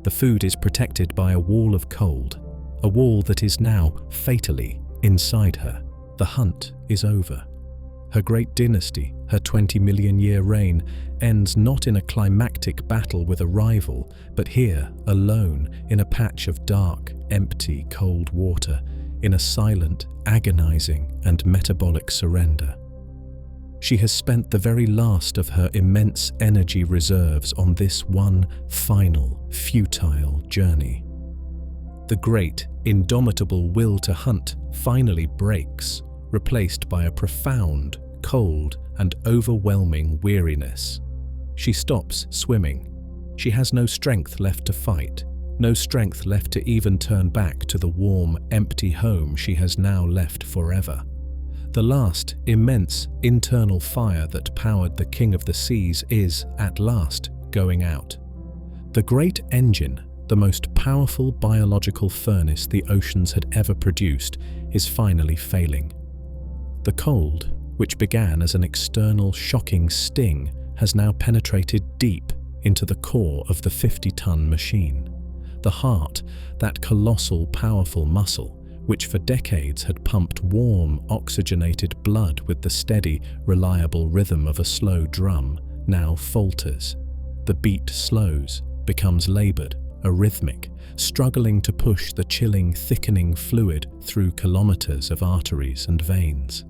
The food is protected by a wall of cold, a wall that is now fatally inside her. The hunt is over. Her great dynasty, her 20-million-year reign, ends not in a climactic battle with a rival, but here, alone, in a patch of dark, empty, cold water, in a silent, agonizing, and metabolic surrender. She has spent the very last of her immense energy reserves on this one final, futile journey. The great, indomitable will to hunt finally breaks, replaced by a profound, cold, and overwhelming weariness. She stops swimming. She has no strength left to fight, no strength left to even turn back to the warm, empty home she has now left forever. The last, immense, internal fire that powered the King of the Seas is, at last, going out. The great engine, the most powerful biological furnace the oceans had ever produced, is finally failing. The cold, which began as an external shocking sting, has now penetrated deep into the core of the 50-ton machine. The heart, that colossal, powerful muscle, which for decades had pumped warm, oxygenated blood with the steady, reliable rhythm of a slow drum, now falters. The beat slows, becomes labored, arrhythmic, struggling to push the chilling, thickening fluid through kilometers of arteries and veins.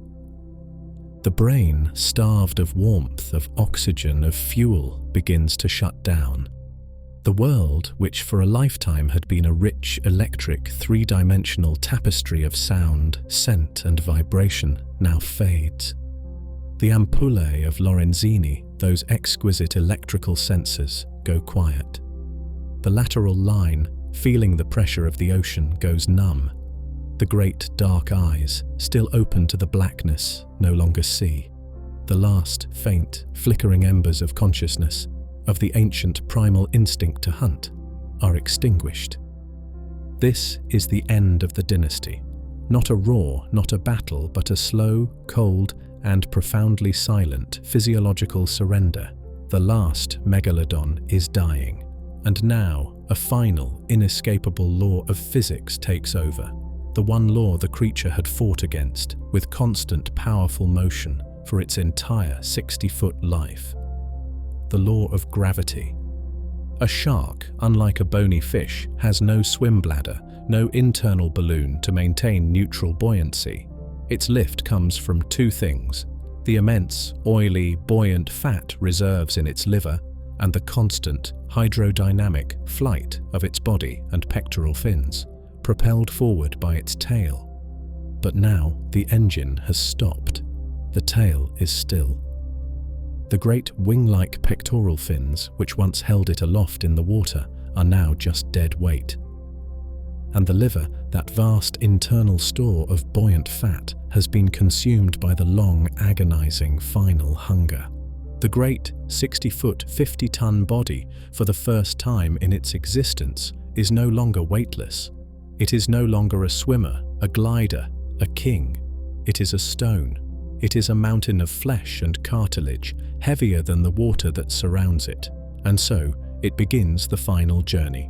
The brain, starved of warmth, of oxygen, of fuel, begins to shut down. The world, which for a lifetime had been a rich, electric, three-dimensional tapestry of sound, scent, and vibration, now fades. The ampullae of Lorenzini, those exquisite electrical sensors, go quiet. The lateral line, feeling the pressure of the ocean, goes numb. The great dark eyes, still open to the blackness, no longer see. The last faint, flickering embers of consciousness, of the ancient primal instinct to hunt, are extinguished. This is the end of the dynasty. Not a roar, not a battle, but a slow, cold, and profoundly silent physiological surrender. The last Megalodon is dying. And now, a final, inescapable law of physics takes over. The one law the creature had fought against, with constant, powerful motion for its entire 60-foot life. The law of gravity. A shark, unlike a bony fish, has no swim bladder, no internal balloon to maintain neutral buoyancy. Its lift comes from two things: the immense, oily, buoyant fat reserves in its liver, and the constant, hydrodynamic flight of its body and pectoral fins, propelled forward by its tail. But now the engine has stopped. The tail is still. The great wing-like pectoral fins, which once held it aloft in the water, are now just dead weight. And the liver, that vast internal store of buoyant fat, has been consumed by the long, agonizing final hunger. The great 60-foot, 50-ton body, for the first time in its existence, is no longer weightless. It is no longer a swimmer, a glider, a king. It is a stone. It is a mountain of flesh and cartilage, heavier than the water that surrounds it. And so, it begins the final journey.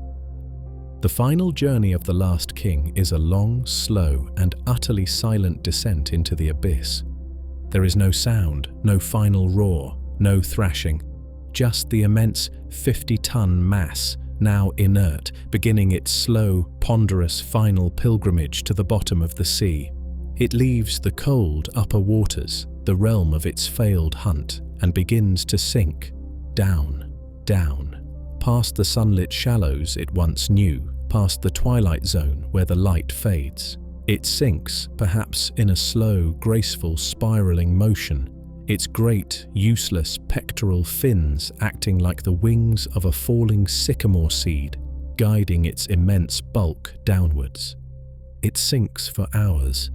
The final journey of the last king is a long, slow, and utterly silent descent into the abyss. There is no sound, no final roar, no thrashing, just the immense 50-ton mass, now inert, beginning its slow, ponderous final pilgrimage to the bottom of the sea. It leaves the cold upper waters, the realm of its failed hunt, and begins to sink, down, down, past the sunlit shallows it once knew, past the twilight zone where the light fades. It sinks, perhaps in a slow, graceful, spiraling motion, its great, useless pectoral fins acting like the wings of a falling sycamore seed, guiding its immense bulk downwards. It sinks for hours,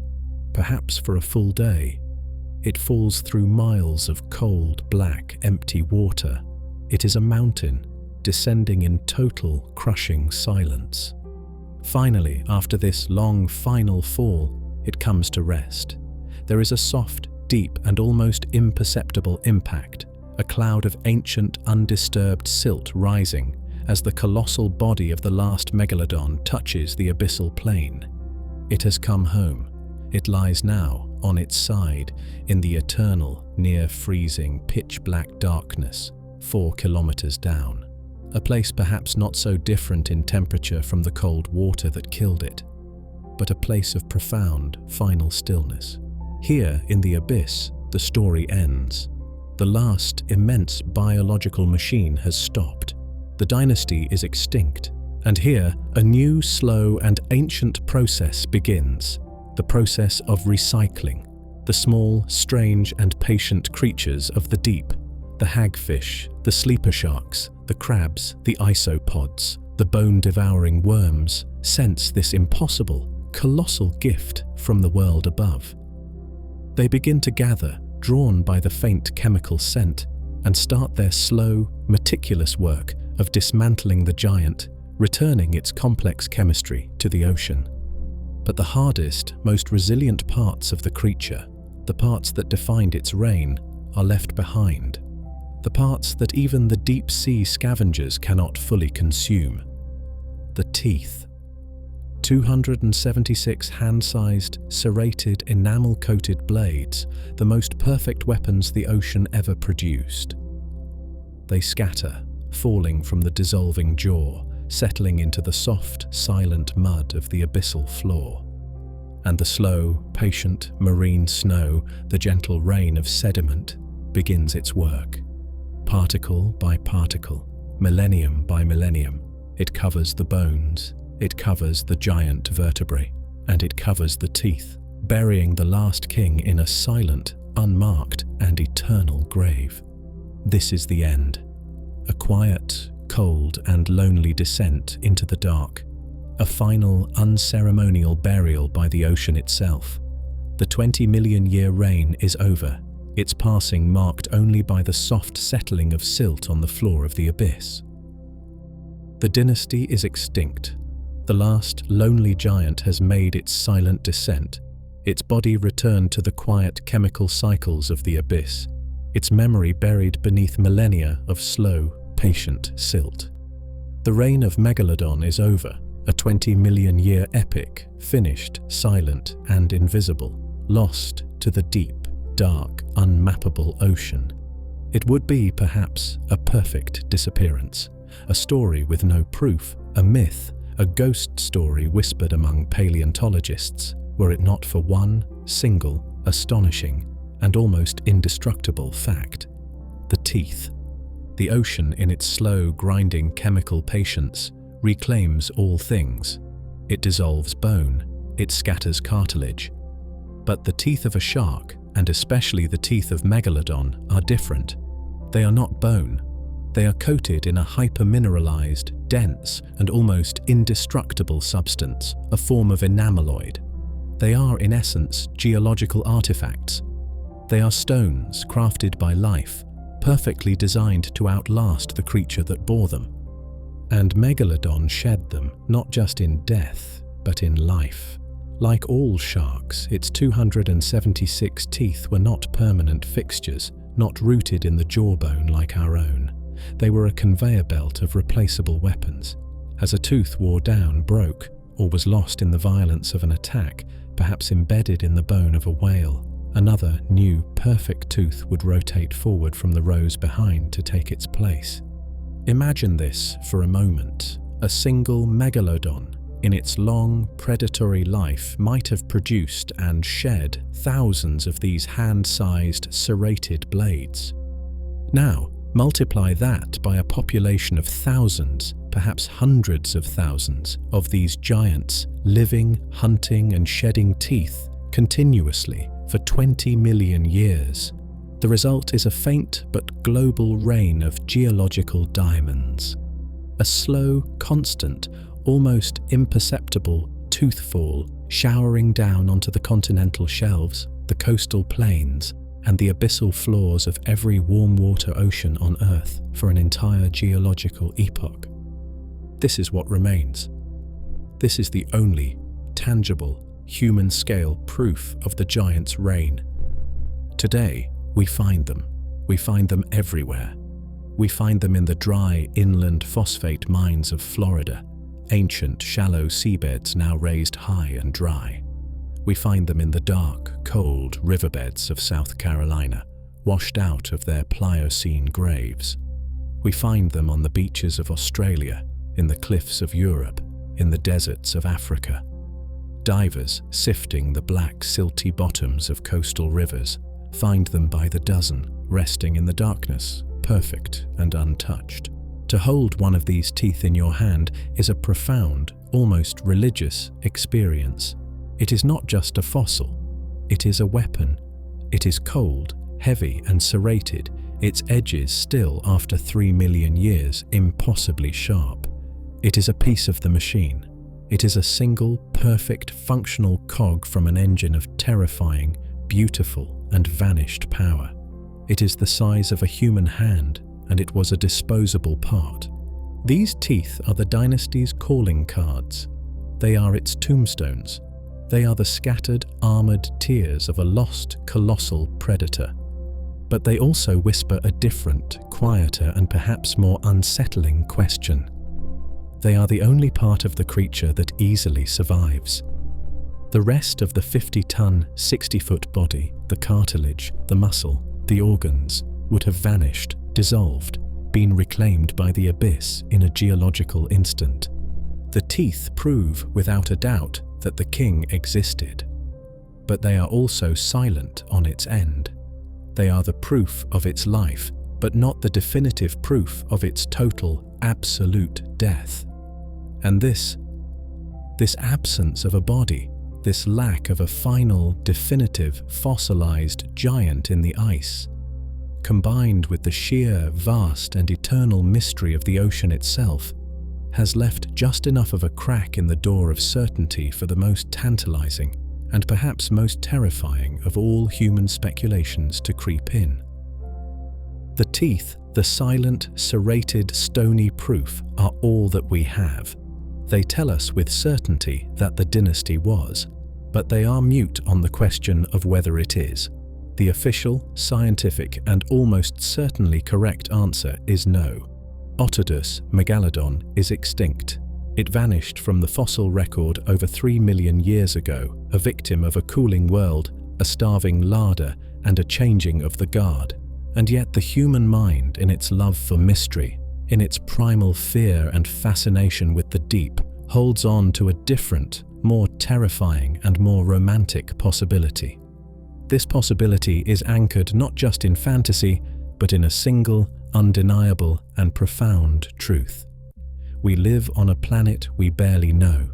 perhaps for a full day. It falls through miles of cold, black, empty water. It is a mountain, descending in total, crushing silence. Finally, after this long, final fall, it comes to rest. There is a soft, deep, and almost imperceptible impact, a cloud of ancient, undisturbed silt rising as the colossal body of the last Megalodon touches the abyssal plain. It has come home. It lies now on its side in the eternal, near-freezing, pitch-black darkness 4 kilometers down. A place perhaps not so different in temperature from the cold water that killed it, but a place of profound, final stillness. Here, in the abyss, the story ends. The last immense biological machine has stopped. The dynasty is extinct, and here a new, slow, and ancient process begins. The process of recycling. The small, strange, and patient creatures of the deep, the hagfish, the sleeper sharks, the crabs, the isopods, the bone-devouring worms, sense this impossible, colossal gift from the world above. They begin to gather, drawn by the faint chemical scent, and start their slow, meticulous work of dismantling the giant, returning its complex chemistry to the ocean. But the hardest, most resilient parts of the creature, the parts that defined its reign, are left behind. The parts that even the deep-sea scavengers cannot fully consume. The teeth. 276 hand-sized, serrated, enamel-coated blades, the most perfect weapons the ocean ever produced. They scatter, falling from the dissolving jaw, settling into the soft, silent mud of the abyssal floor. And the slow, patient marine snow, the gentle rain of sediment, begins its work. Particle by particle, millennium by millennium, it covers the bones, it covers the giant vertebrae, and it covers the teeth, burying the last king in a silent, unmarked, and eternal grave. This is the end. A quiet, cold, and lonely descent into the dark. a final, unceremonial burial by the ocean itself. The 20-million-year reign is over, its passing marked only by the soft settling of silt on the floor of the abyss. The dynasty is extinct. The last lonely giant has made its silent descent, its body returned to the quiet chemical cycles of the abyss, its memory buried beneath millennia of slow, patient silt. The reign of Megalodon is over, a 20-million-year epic, finished, silent, and invisible, lost to the deep, dark, unmappable ocean. It would be, perhaps, a perfect disappearance, a story with no proof, a myth, a ghost story whispered among paleontologists, were it not for one single, astonishing, and almost indestructible fact: the teeth. The ocean, in its slow, grinding chemical patience, reclaims all things. It dissolves bone, it scatters cartilage. But the teeth of a shark, and especially the teeth of Megalodon, are different. They are not bone. They are coated in a hypermineralized, dense, and almost indestructible substance, a form of enameloid. They are, in essence, geological artifacts. They are stones crafted by life, perfectly designed to outlast the creature that bore them. And Megalodon shed them, not just in death, but in life. Like all sharks, its 276 teeth were not permanent fixtures, not rooted in the jawbone like our own. They were a conveyor belt of replaceable weapons. As a tooth wore down, broke, or was lost in the violence of an attack, perhaps embedded in the bone of a whale, another, new, perfect tooth would rotate forward from the rows behind to take its place. Imagine this for a moment. A single Megalodon, in its long, predatory life, might have produced and shed thousands of these hand-sized, serrated blades. Now, multiply that by a population of thousands, perhaps hundreds of thousands, of these giants, living, hunting, and shedding teeth continuously for 20 million years. The result is a faint but global rain of geological diamonds. A slow, constant, almost imperceptible toothfall showering down onto the continental shelves, the coastal plains, and the abyssal floors of every warm-water ocean on Earth for an entire geological epoch. This is what remains. This is the only tangible, human-scale proof of the giant's reign. Today, we find them. We find them everywhere. We find them in the dry, inland phosphate mines of Florida, ancient, shallow seabeds now raised high and dry. We find them in the dark, cold riverbeds of South Carolina, washed out of their Pliocene graves. We find them on the beaches of Australia, in the cliffs of Europe, in the deserts of Africa. Divers, sifting the black, silty bottoms of coastal rivers, find them by the dozen, resting in the darkness, perfect and untouched. To hold one of these teeth in your hand is a profound, almost religious experience. It is not just a fossil. It is a weapon. It is cold, heavy, and serrated, its edges still, after 3 million years, impossibly sharp. It is a piece of the machine. It is a single, perfect, functional cog from an engine of terrifying, beautiful, and vanished power. It is the size of a human hand, and it was a disposable part. These teeth are the dynasty's calling cards. They are its tombstones. They are the scattered, armored tears of a lost, colossal predator. But they also whisper a different, quieter, and perhaps more unsettling question. They are the only part of the creature that easily survives. The rest of the 50-ton, 60-foot body, the cartilage, the muscle, the organs, would have vanished, dissolved, been reclaimed by the abyss in a geological instant. The teeth prove, without a doubt, that the king existed. But they are also silent on its end. They are the proof of its life, but not the definitive proof of its total, absolute death. And this absence of a body, this lack of a final, definitive, fossilized giant in the ice, combined with the sheer, vast, and eternal mystery of the ocean itself, has left just enough of a crack in the door of certainty for the most tantalizing and perhaps most terrifying of all human speculations to creep in. The teeth, the silent, serrated, stony proof, are all that we have. They tell us with certainty that the dynasty was, but they are mute on the question of whether it is. The official, scientific, and almost certainly correct answer is no. Otodus, Megalodon, is extinct. It vanished from the fossil record over 3 million years ago, a victim of a cooling world, a starving larder, and a changing of the guard. And yet the human mind, in its love for mystery, in its primal fear and fascination with the deep, holds on to a different, more terrifying and more romantic possibility. This possibility is anchored not just in fantasy, but in a single, undeniable and profound truth. We live on a planet we barely know.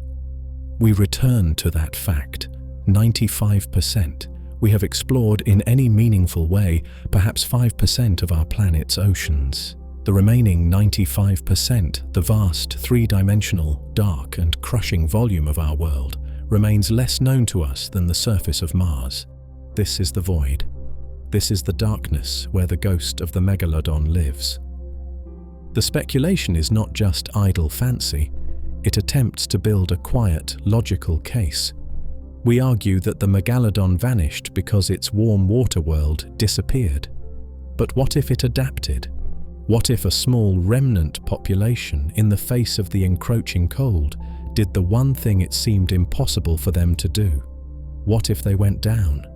We return to that fact. 95%. We have explored in any meaningful way perhaps 5% of our planet's oceans. The remaining 95%, the vast, three-dimensional, dark and crushing volume of our world, remains less known to us than the surface of Mars. This is the void. This is the darkness where the ghost of the Megalodon lives. The speculation is not just idle fancy. It attempts to build a quiet, logical case. We argue that the Megalodon vanished because its warm water world disappeared. But what if it adapted? What if a small remnant population, in the face of the encroaching cold, did the one thing it seemed impossible for them to do? What if they went down?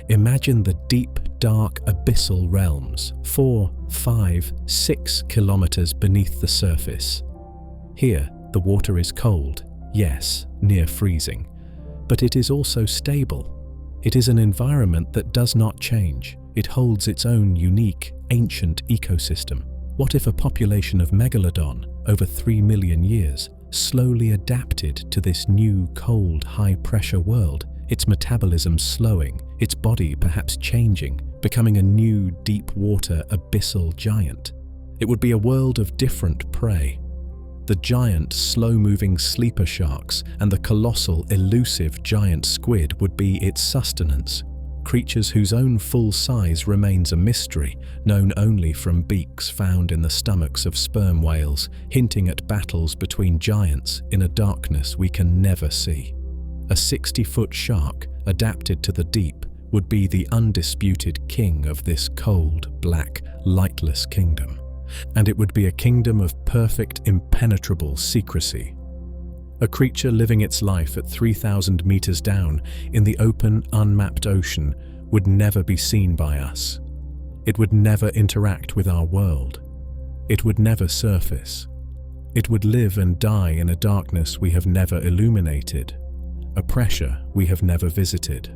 Imagine the deep, dark, abyssal realms, 4, 5, 6 kilometers beneath the surface. Here, the water is cold, yes, near freezing, but it is also stable. It is an environment that does not change. It holds its own unique, ancient ecosystem. What if a population of Megalodon, over 3 million years, slowly adapted to this new, cold, high-pressure world, its metabolism slowing, its body perhaps changing, becoming a new, deep-water, abyssal giant? It would be a world of different prey. The giant, slow-moving sleeper sharks and the colossal, elusive giant squid would be its sustenance. Creatures whose own full size remains a mystery, known only from beaks found in the stomachs of sperm whales, hinting at battles between giants in a darkness we can never see. A 60-foot shark, adapted to the deep, would be the undisputed king of this cold, black, lightless kingdom. And it would be a kingdom of perfect, impenetrable secrecy. A creature living its life at 3,000 meters down in the open, unmapped ocean would never be seen by us. It would never interact with our world. It would never surface. It would live and die in a darkness we have never illuminated, a pressure we have never visited.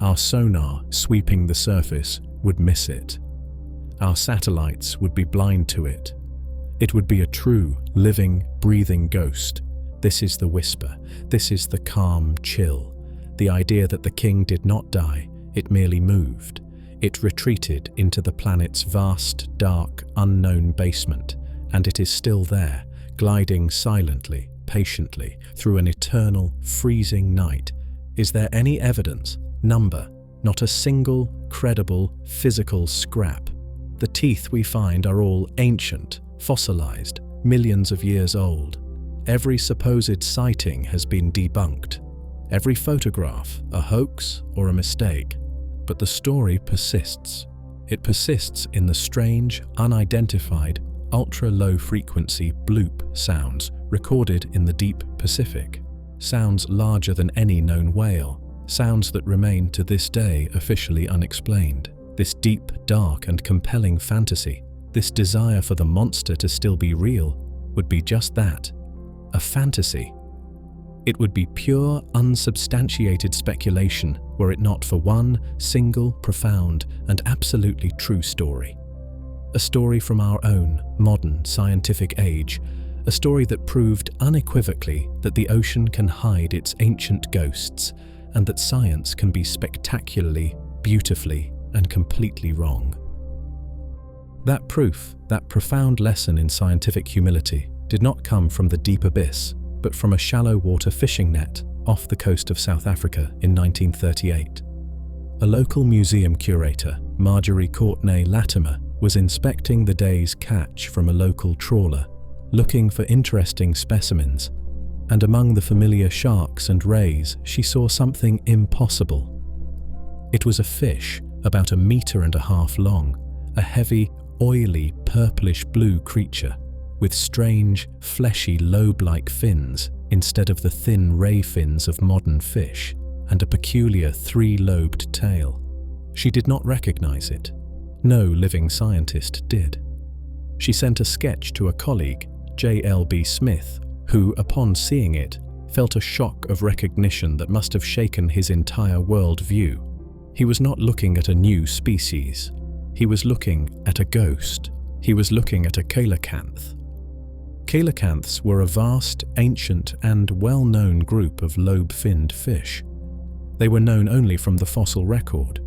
Our sonar, sweeping the surface, would miss it. Our satellites would be blind to it. It would be a true, living, breathing ghost. This is the whisper. This is the calm chill. The idea that the king did not die, it merely moved. It retreated into the planet's vast, dark, unknown basement, and it is still there, gliding silently, patiently, through an eternal, freezing night. Is there any evidence? Number? Not a single, credible, physical scrap. The teeth we find are all ancient, fossilized, millions of years old. Every supposed sighting has been debunked. Every photograph, a hoax or a mistake. But the story persists. It persists in the strange, unidentified, ultra-low frequency bloop sounds recorded in the deep Pacific. Sounds larger than any known whale. Sounds that remain to this day officially unexplained. This deep, dark and compelling fantasy, this desire for the monster to still be real, would be just that, a fantasy. It would be pure, unsubstantiated speculation were it not for one single, profound and absolutely true story. A story from our own modern scientific age, a story that proved unequivocally that the ocean can hide its ancient ghosts and that science can be spectacularly, beautifully and completely wrong. That proof, that profound lesson in scientific humility, did not come from the deep abyss, but from a shallow water fishing net off the coast of South Africa in 1938. A local museum curator, Marjorie Courtney Latimer, was inspecting the day's catch from a local trawler, looking for interesting specimens, and among the familiar sharks and rays she saw something impossible. It was a fish about 1.5 meters long, a heavy, oily, purplish-blue creature with strange, fleshy lobe-like fins instead of the thin ray fins of modern fish, and a peculiar 3-lobed tail. She did not recognize it. No living scientist did. She sent a sketch to a colleague, J.L.B. Smith, who, upon seeing it, felt a shock of recognition that must have shaken his entire world-view. He was not looking at a new species. He was looking at a ghost. He was looking at a coelacanth. Coelacanths were a vast, ancient, and well-known group of lobe-finned fish. They were known only from the fossil record.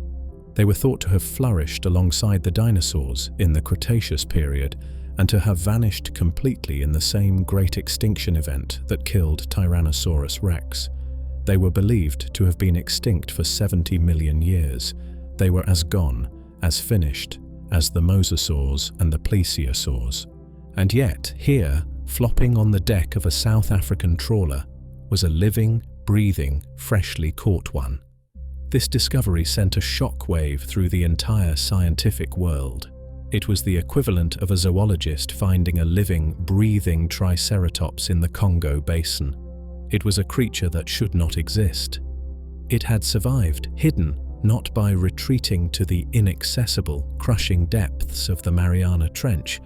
They were thought to have flourished alongside the dinosaurs in the Cretaceous period and to have vanished completely in the same great extinction event that killed Tyrannosaurus rex. They were believed to have been extinct for 70 million years. They were as gone, as finished, as the mosasaurs and the plesiosaurs. And yet, here, flopping on the deck of a South African trawler, was a living, breathing, freshly caught one. This discovery sent a shockwave through the entire scientific world. It was the equivalent of a zoologist finding a living, breathing triceratops in the Congo basin. It was a creature that should not exist. It had survived, hidden, not by retreating to the inaccessible, crushing depths of the Mariana Trench,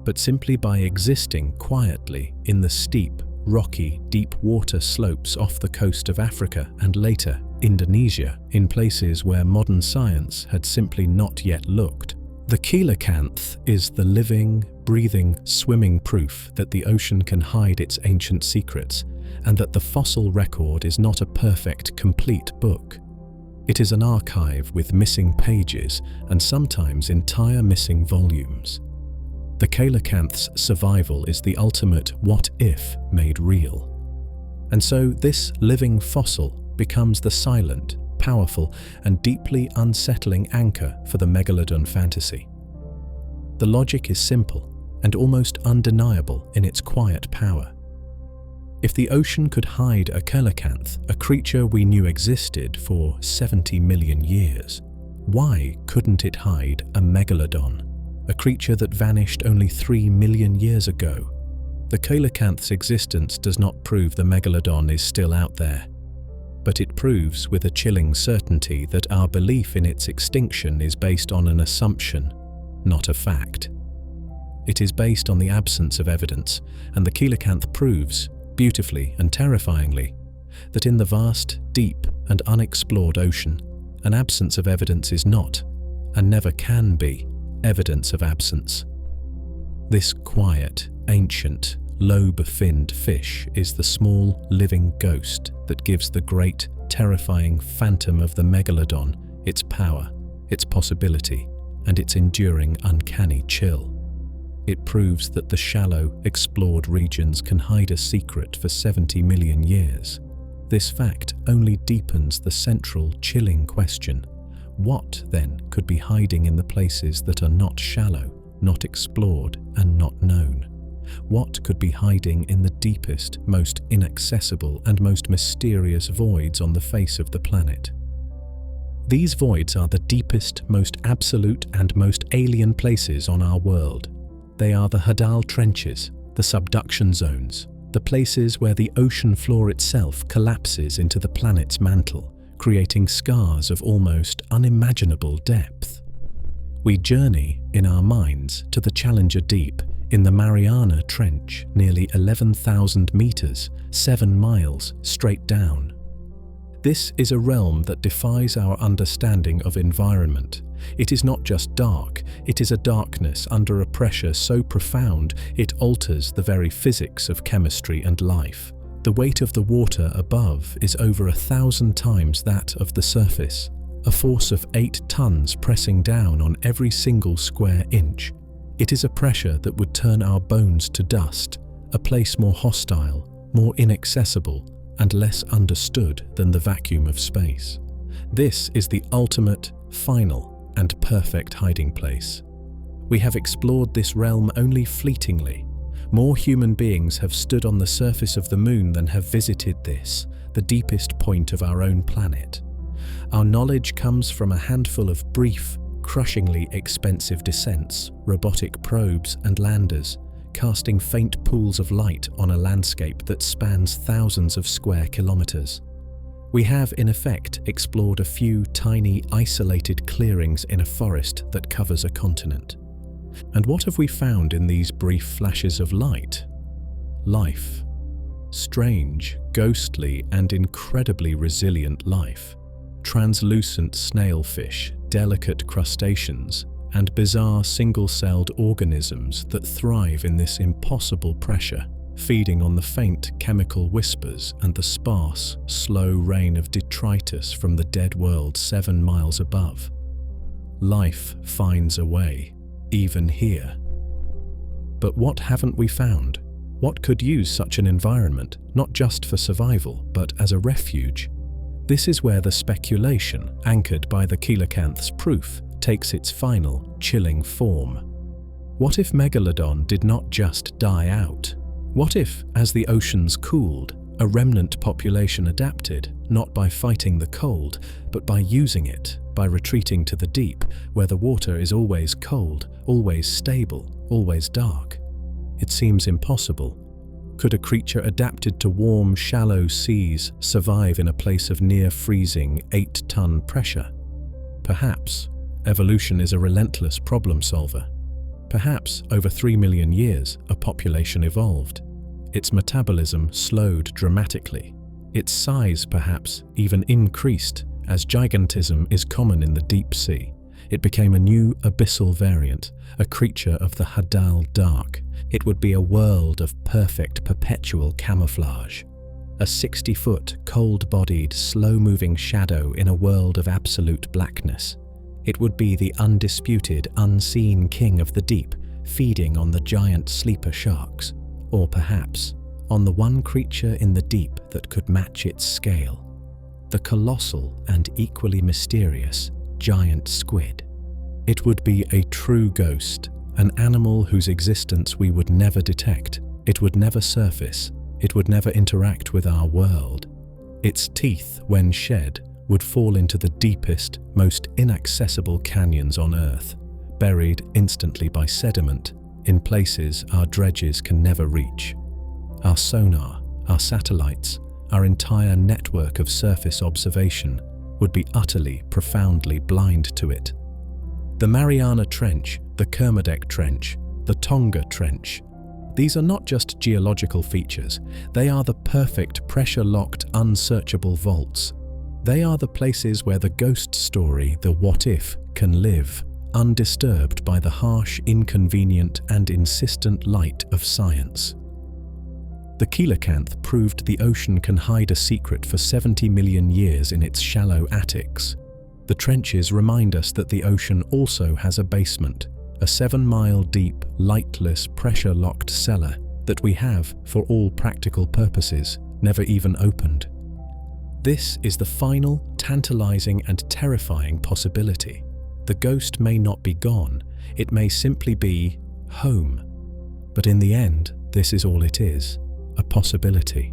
but simply by existing quietly in the steep, rocky, deep water slopes off the coast of Africa and later Indonesia, in places where modern science had simply not yet looked. The coelacanth is the living, breathing, swimming proof that the ocean can hide its ancient secrets and that the fossil record is not a perfect, complete book. It is an archive with missing pages and sometimes entire missing volumes. The coelacanth's survival is the ultimate what-if made real. And so this living fossil becomes the silent, powerful, and deeply unsettling anchor for the Megalodon fantasy. The logic is simple and almost undeniable in its quiet power. If the ocean could hide a coelacanth, a creature we knew existed for 70 million years, why couldn't it hide a Megalodon, a creature that vanished only 3 million years ago? The coelacanth's existence does not prove the Megalodon is still out there, but it proves with a chilling certainty that our belief in its extinction is based on an assumption, not a fact. It is based on the absence of evidence, and the coelacanth proves, beautifully and terrifyingly, that in the vast, deep, and unexplored ocean, an absence of evidence is not, and never can be, evidence of absence. This quiet, ancient, lobe-finned fish is the small, living ghost that gives the great, terrifying phantom of the Megalodon its power, its possibility, and its enduring, uncanny chill. It proves that the shallow, explored regions can hide a secret for 70 million years. This fact only deepens the central, chilling question: what, then, could be hiding in the places that are not shallow, not explored, and not known? What could be hiding in the deepest, most inaccessible, and most mysterious voids on the face of the planet? These voids are the deepest, most absolute, and most alien places on our world. They are the Hadal trenches, the subduction zones, the places where the ocean floor itself collapses into the planet's mantle, creating scars of almost unimaginable depth. We journey, in our minds, to the Challenger Deep, in the Mariana Trench, nearly 11,000 meters, 7 miles, straight down. This is a realm that defies our understanding of environment. It is not just dark, it is a darkness under a pressure so profound it alters the very physics of chemistry and life. The weight of the water above is over 1,000 times that of the surface, a force of 8 tons pressing down on every single square inch. It is a pressure that would turn our bones to dust, a place more hostile, more inaccessible, and less understood than the vacuum of space. This is the ultimate, final, and perfect hiding place. We have explored this realm only fleetingly. More human beings have stood on the surface of the moon than have visited this, the deepest point of our own planet. Our knowledge comes from a handful of brief, crushingly expensive descents, robotic probes and landers, casting faint pools of light on a landscape that spans thousands of square kilometers. We have, in effect, explored a few tiny, isolated clearings in a forest that covers a continent. And what have we found in these brief flashes of light? Life. Strange, ghostly, and incredibly resilient life. Translucent snailfish, delicate crustaceans, and bizarre single-celled organisms that thrive in this impossible pressure, feeding on the faint chemical whispers and the sparse, slow rain of detritus from the dead world 7 miles above. Life finds a way, even here. But what haven't we found? What could use such an environment, not just for survival, but as a refuge? This is where the speculation, anchored by the coelacanth's proof, takes its final, chilling form. What if Megalodon did not just die out? What if, as the oceans cooled, a remnant population adapted, not by fighting the cold, but by using it, by retreating to the deep, where the water is always cold, always stable, always dark? It seems impossible. Could a creature adapted to warm, shallow seas survive in a place of near-freezing 8-ton pressure? Perhaps. Evolution is a relentless problem solver. Perhaps, over 3 million years, a population evolved. Its metabolism slowed dramatically. Its size, perhaps, even increased, as gigantism is common in the deep sea. It became a new abyssal variant, a creature of the Hadal dark. It would be a world of perfect perpetual camouflage. A 60-foot, cold-bodied, slow-moving shadow in a world of absolute blackness. It would be the undisputed, unseen king of the deep, feeding on the giant sleeper sharks. Or perhaps, on the one creature in the deep that could match its scale. The colossal and equally mysterious giant squid. It would be a true ghost, an animal whose existence we would never detect. It would never surface. It would never interact with our world. Its teeth, when shed, would fall into the deepest, most inaccessible canyons on Earth, buried instantly by sediment, in places our dredges can never reach. Our sonar, our satellites, our entire network of surface observation would be utterly, profoundly blind to it. The Mariana Trench, the Kermadec Trench, the Tonga Trench. These are not just geological features, they are the perfect pressure-locked, unsearchable vaults. They are the places where the ghost story, the what-if, can live, undisturbed by the harsh, inconvenient, and insistent light of science. The coelacanth proved the ocean can hide a secret for 70 million years in its shallow attics. The trenches remind us that the ocean also has a basement, a 7-mile-deep, lightless, pressure-locked cellar that we have, for all practical purposes, never even opened. This is the final, tantalizing and terrifying possibility. The ghost may not be gone, it may simply be home. But in the end, this is all it is, a possibility.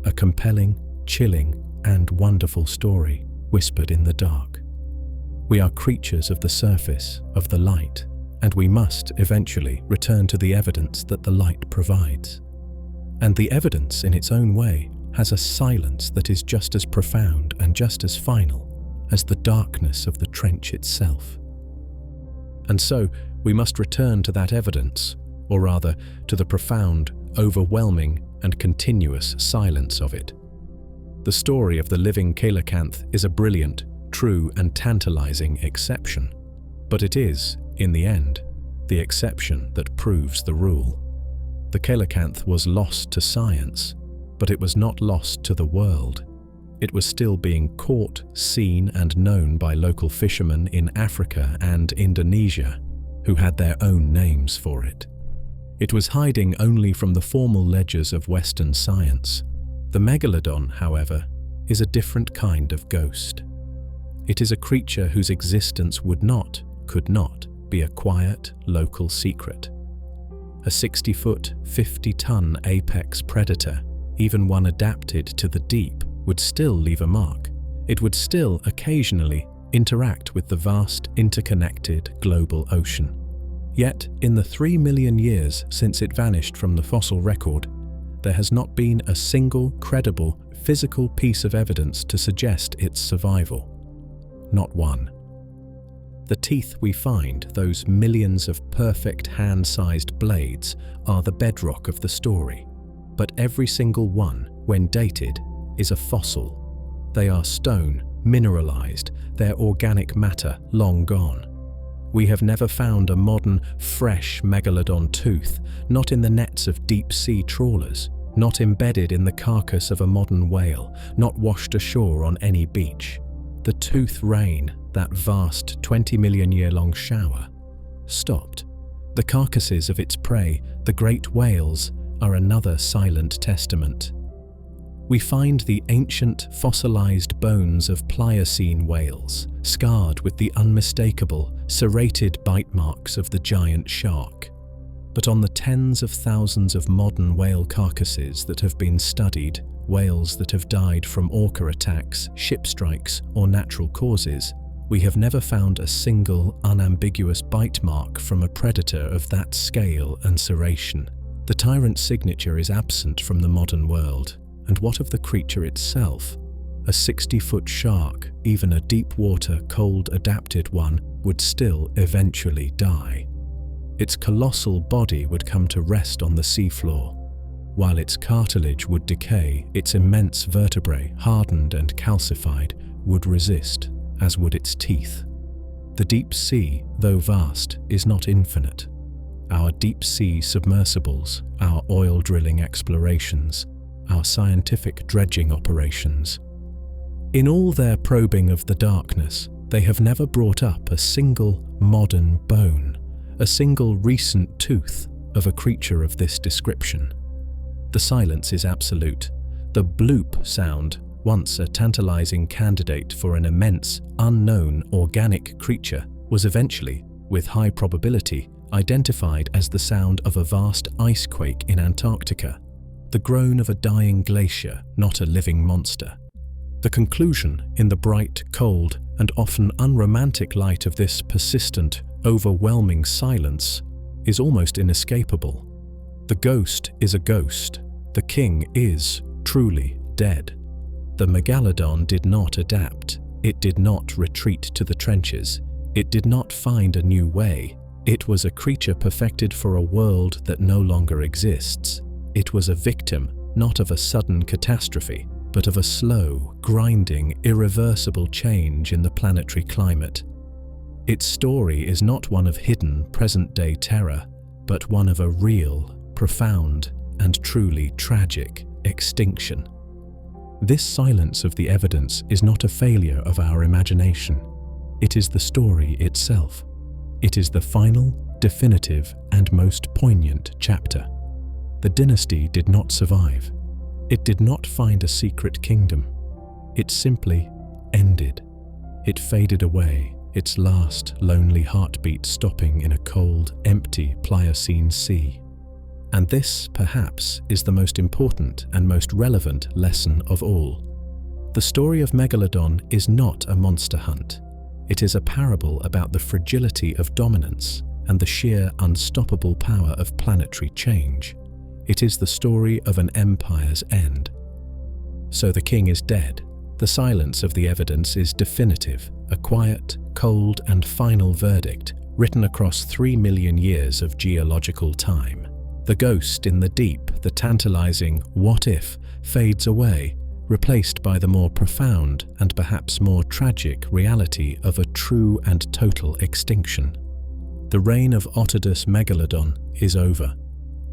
A compelling, chilling, and wonderful story whispered in the dark. We are creatures of the surface, of the light, and we must eventually return to the evidence that the light provides. And the evidence, in its own way, has a silence that is just as profound and just as final as the darkness of the trench itself. And so, we must return to that evidence, or rather, to the profound, overwhelming, and continuous silence of it. The story of the living coelacanth is a brilliant, true, and tantalizing exception. But it is, in the end, the exception that proves the rule. The coelacanth was lost to science, but it was not lost to the world. It was still being caught, seen, and known by local fishermen in Africa and Indonesia, who had their own names for it. It was hiding only from the formal ledgers of Western science. The Megalodon, however, is a different kind of ghost. It is a creature whose existence could not be a quiet, local secret. A 60-foot, 50-ton apex predator, even one adapted to the deep, would still leave a mark. It would still occasionally interact with the vast, interconnected global ocean. Yet, in the 3 million years since it vanished from the fossil record, there has not been a single credible physical piece of evidence to suggest its survival. Not one. The teeth we find, those millions of perfect hand-sized blades, are the bedrock of the story. But every single one, when dated, is a fossil. They are stone, mineralized, their organic matter long gone. We have never found a modern, fresh megalodon tooth, not in the nets of deep-sea trawlers, not embedded in the carcass of a modern whale, not washed ashore on any beach. The tooth rain, that vast 20-million-year-long shower, stopped. The carcasses of its prey, the great whales, are another silent testament. We find the ancient fossilized bones of Pliocene whales, scarred with the unmistakable, serrated bite marks of the giant shark. But on the tens of thousands of modern whale carcasses that have been studied, whales that have died from orca attacks, ship strikes, or natural causes, we have never found a single unambiguous bite mark from a predator of that scale and serration. The tyrant's signature is absent from the modern world. And what of the creature itself? A 60-foot shark, even a deep-water, cold-adapted one, would still eventually die. Its colossal body would come to rest on the seafloor. While its cartilage would decay, its immense vertebrae, hardened and calcified, would resist, as would its teeth. The deep sea, though vast, is not infinite. Our deep-sea submersibles, our oil drilling explorations, our scientific dredging operations. In all their probing of the darkness, they have never brought up a single modern bone, a single recent tooth of a creature of this description. The silence is absolute. The bloop sound, once a tantalizing candidate for an immense, unknown organic creature, was eventually, with high probability, identified as the sound of a vast ice quake in Antarctica. The groan of a dying glacier, not a living monster. The conclusion, in the bright, cold, and often unromantic light of this persistent, overwhelming silence, is almost inescapable. The ghost is a ghost. The king is truly dead. The Megalodon did not adapt. It did not retreat to the trenches. It did not find a new way. It was a creature perfected for a world that no longer exists. It was a victim, not of a sudden catastrophe, but of a slow, grinding, irreversible change in the planetary climate. Its story is not one of hidden, present-day terror, but one of a real, profound, and truly tragic extinction. This silence of the evidence is not a failure of our imagination. It is the story itself. It is the final, definitive, and most poignant chapter. The dynasty did not survive. It did not find a secret kingdom. It simply ended. It faded away, its last lonely heartbeat stopping in a cold, empty Pliocene sea. And this, perhaps, is the most important and most relevant lesson of all. The story of Megalodon is not a monster hunt. It is a parable about the fragility of dominance and the sheer unstoppable power of planetary change. It is the story of an empire's end. So the king is dead. The silence of the evidence is definitive, a quiet, cold, and final verdict written across 3 million years of geological time. The ghost in the deep, the tantalizing "what if," fades away, replaced by the more profound and perhaps more tragic reality of a true and total extinction. The reign of Otodus Megalodon is over.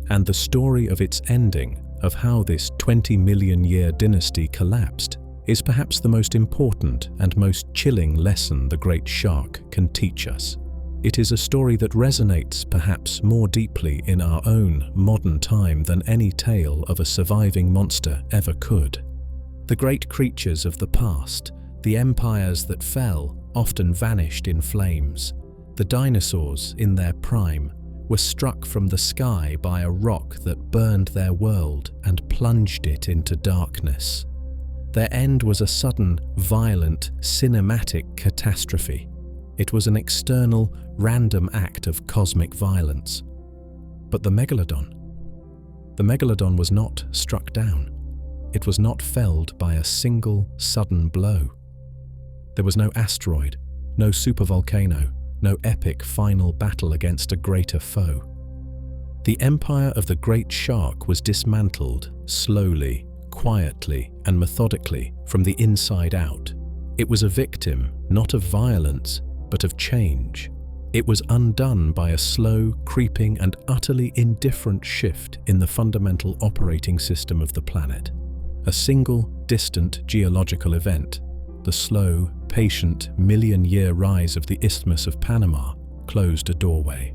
And the story of its ending, of how this 20-million-year dynasty collapsed, is perhaps the most important and most chilling lesson the great shark can teach us. It is a story that resonates perhaps more deeply in our own modern time than any tale of a surviving monster ever could. The great creatures of the past, the empires that fell, often vanished in flames. The dinosaurs, in their prime, were struck from the sky by a rock that burned their world and plunged it into darkness. Their end was a sudden, violent, cinematic catastrophe. It was an external, random act of cosmic violence. But the Megalodon was not struck down. It was not felled by a single, sudden blow. There was no asteroid, no supervolcano, no epic final battle against a greater foe. The empire of the great shark was dismantled slowly, quietly, and methodically from the inside out. It was a victim, not of violence, but of change. It was undone by a slow, creeping, and utterly indifferent shift in the fundamental operating system of the planet. A single, distant geological event, the slow, patient, million-year rise of the Isthmus of Panama, closed a doorway.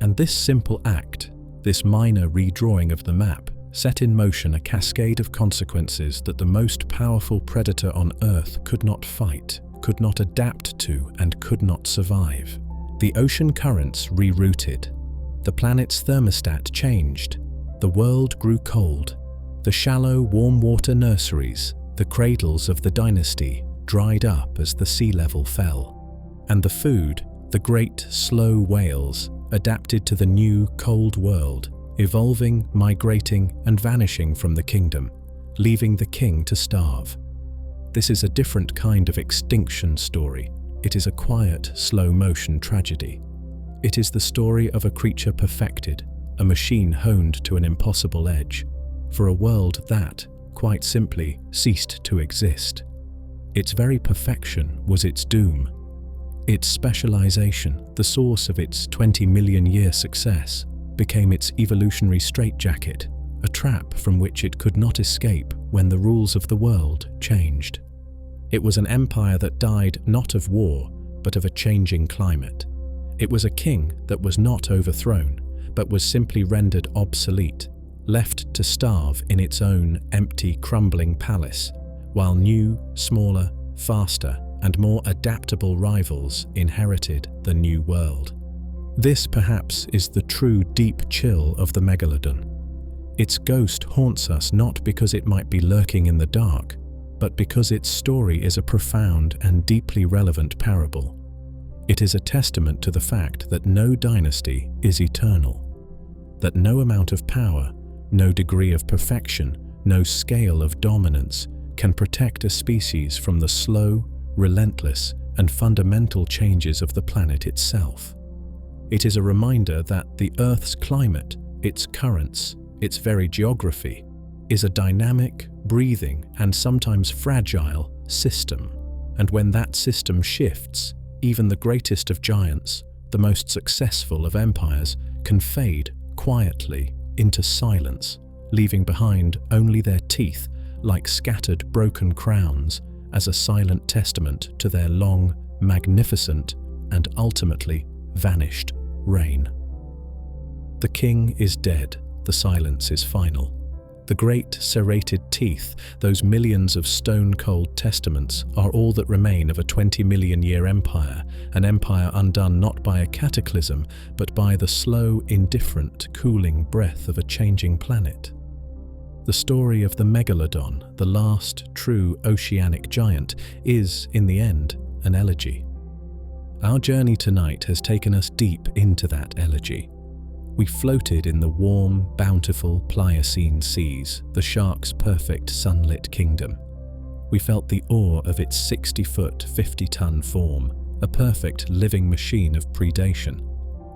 And this simple act, this minor redrawing of the map, set in motion a cascade of consequences that the most powerful predator on Earth could not fight, could not adapt to, and could not survive. The ocean currents rerouted. The planet's thermostat changed. The world grew cold. The shallow, warm water nurseries, the cradles of the dynasty, dried up as the sea level fell. And the food, the great, slow whales, adapted to the new, cold world, evolving, migrating, and vanishing from the kingdom, leaving the king to starve. This is a different kind of extinction story. It is a quiet, slow-motion tragedy. It is the story of a creature perfected, a machine honed to an impossible edge, for a world that, quite simply, ceased to exist. Its very perfection was its doom. Its specialization, the source of its 20-million-year success, became its evolutionary straitjacket, a trap from which it could not escape when the rules of the world changed. It was an empire that died not of war, but of a changing climate. It was a king that was not overthrown, but was simply rendered obsolete, left to starve in its own empty, crumbling palace, while new, smaller, faster, and more adaptable rivals inherited the new world. This, perhaps, is the true deep chill of the Megalodon. Its ghost haunts us not because it might be lurking in the dark, but because its story is a profound and deeply relevant parable. It is a testament to the fact that no dynasty is eternal, that no amount of power, no degree of perfection, no scale of dominance can protect a species from the slow, relentless, and fundamental changes of the planet itself. It is a reminder that the Earth's climate, its currents, its very geography, is a dynamic, breathing, and sometimes fragile system. And when that system shifts, even the greatest of giants, the most successful of empires, can fade quietly into silence, leaving behind only their teeth like scattered broken crowns as a silent testament to their long, magnificent, and ultimately vanished reign. The king is dead, the silence is final. The great serrated teeth, those millions of stone-cold testaments, are all that remain of a 20-million-year empire, an empire undone not by a cataclysm, but by the slow, indifferent, cooling breath of a changing planet. The story of the Megalodon, the last true oceanic giant, is, in the end, an elegy. Our journey tonight has taken us deep into that elegy. We floated in the warm, bountiful Pliocene seas, the shark's perfect sunlit kingdom. We felt the awe of its 60-foot, 50-ton form, a perfect living machine of predation.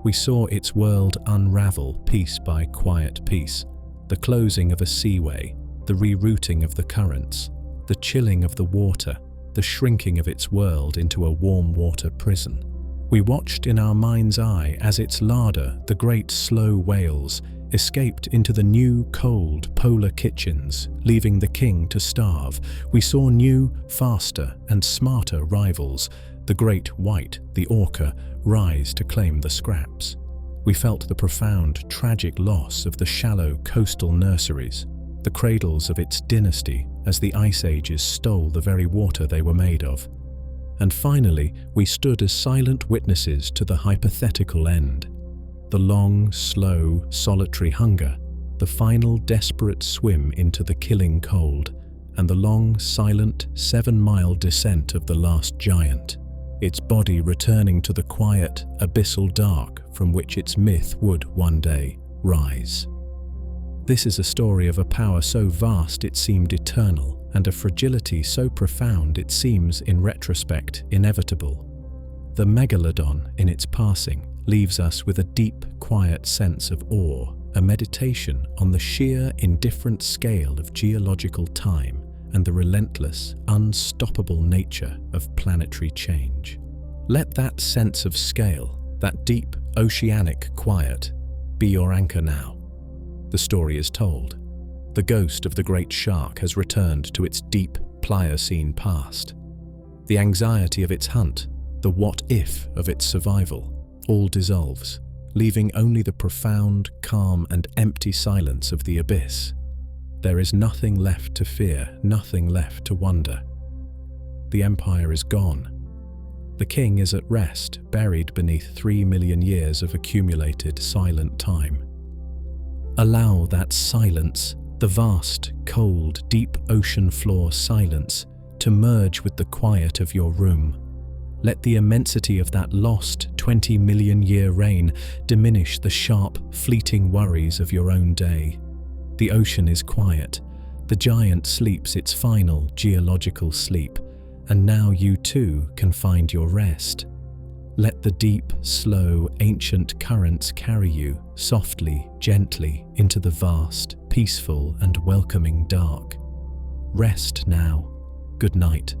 We saw its world unravel piece by quiet piece, the closing of a seaway, the rerouting of the currents, the chilling of the water, the shrinking of its world into a warm water prison. We watched in our mind's eye as its larder, the great slow whales, escaped into the new, cold polar kitchens, leaving the king to starve. We saw new, faster and smarter rivals, The great white, the orca, rise to claim the scraps. We felt the profound, tragic loss of the shallow coastal nurseries, the cradles of its dynasty as the ice ages stole the very water they were made of. And finally, we stood as silent witnesses to the hypothetical end. The long, slow, solitary hunger, the final desperate swim into the killing cold, and the long, silent, 7-mile descent of the last giant, its body returning to the quiet, abyssal dark from which its myth would one day rise. This is a story of a power so vast it seemed eternal, and a fragility so profound it seems, in retrospect, inevitable. The Megalodon, in its passing, leaves us with a deep, quiet sense of awe, a meditation on the sheer, indifferent scale of geological time and the relentless, unstoppable nature of planetary change. Let that sense of scale, that deep, oceanic quiet, be your anchor now. The story is told. The ghost of the great shark has returned to its deep Pliocene past. The anxiety of its hunt, the what-if of its survival, all dissolves, leaving only the profound, calm and empty silence of the abyss. There is nothing left to fear, nothing left to wonder. The empire is gone. The king is at rest, buried beneath 3 million years of accumulated silent time. Allow that silence, the vast, cold, deep ocean floor silence, to merge with the quiet of your room. Let the immensity of that lost 20 million year reign diminish the sharp, fleeting worries of your own day. The ocean is quiet. The giant sleeps its final geological sleep, and now you too can find your rest. Let the deep, slow, ancient currents carry you softly, gently into the vast, peaceful and welcoming dark. Rest now. Good night.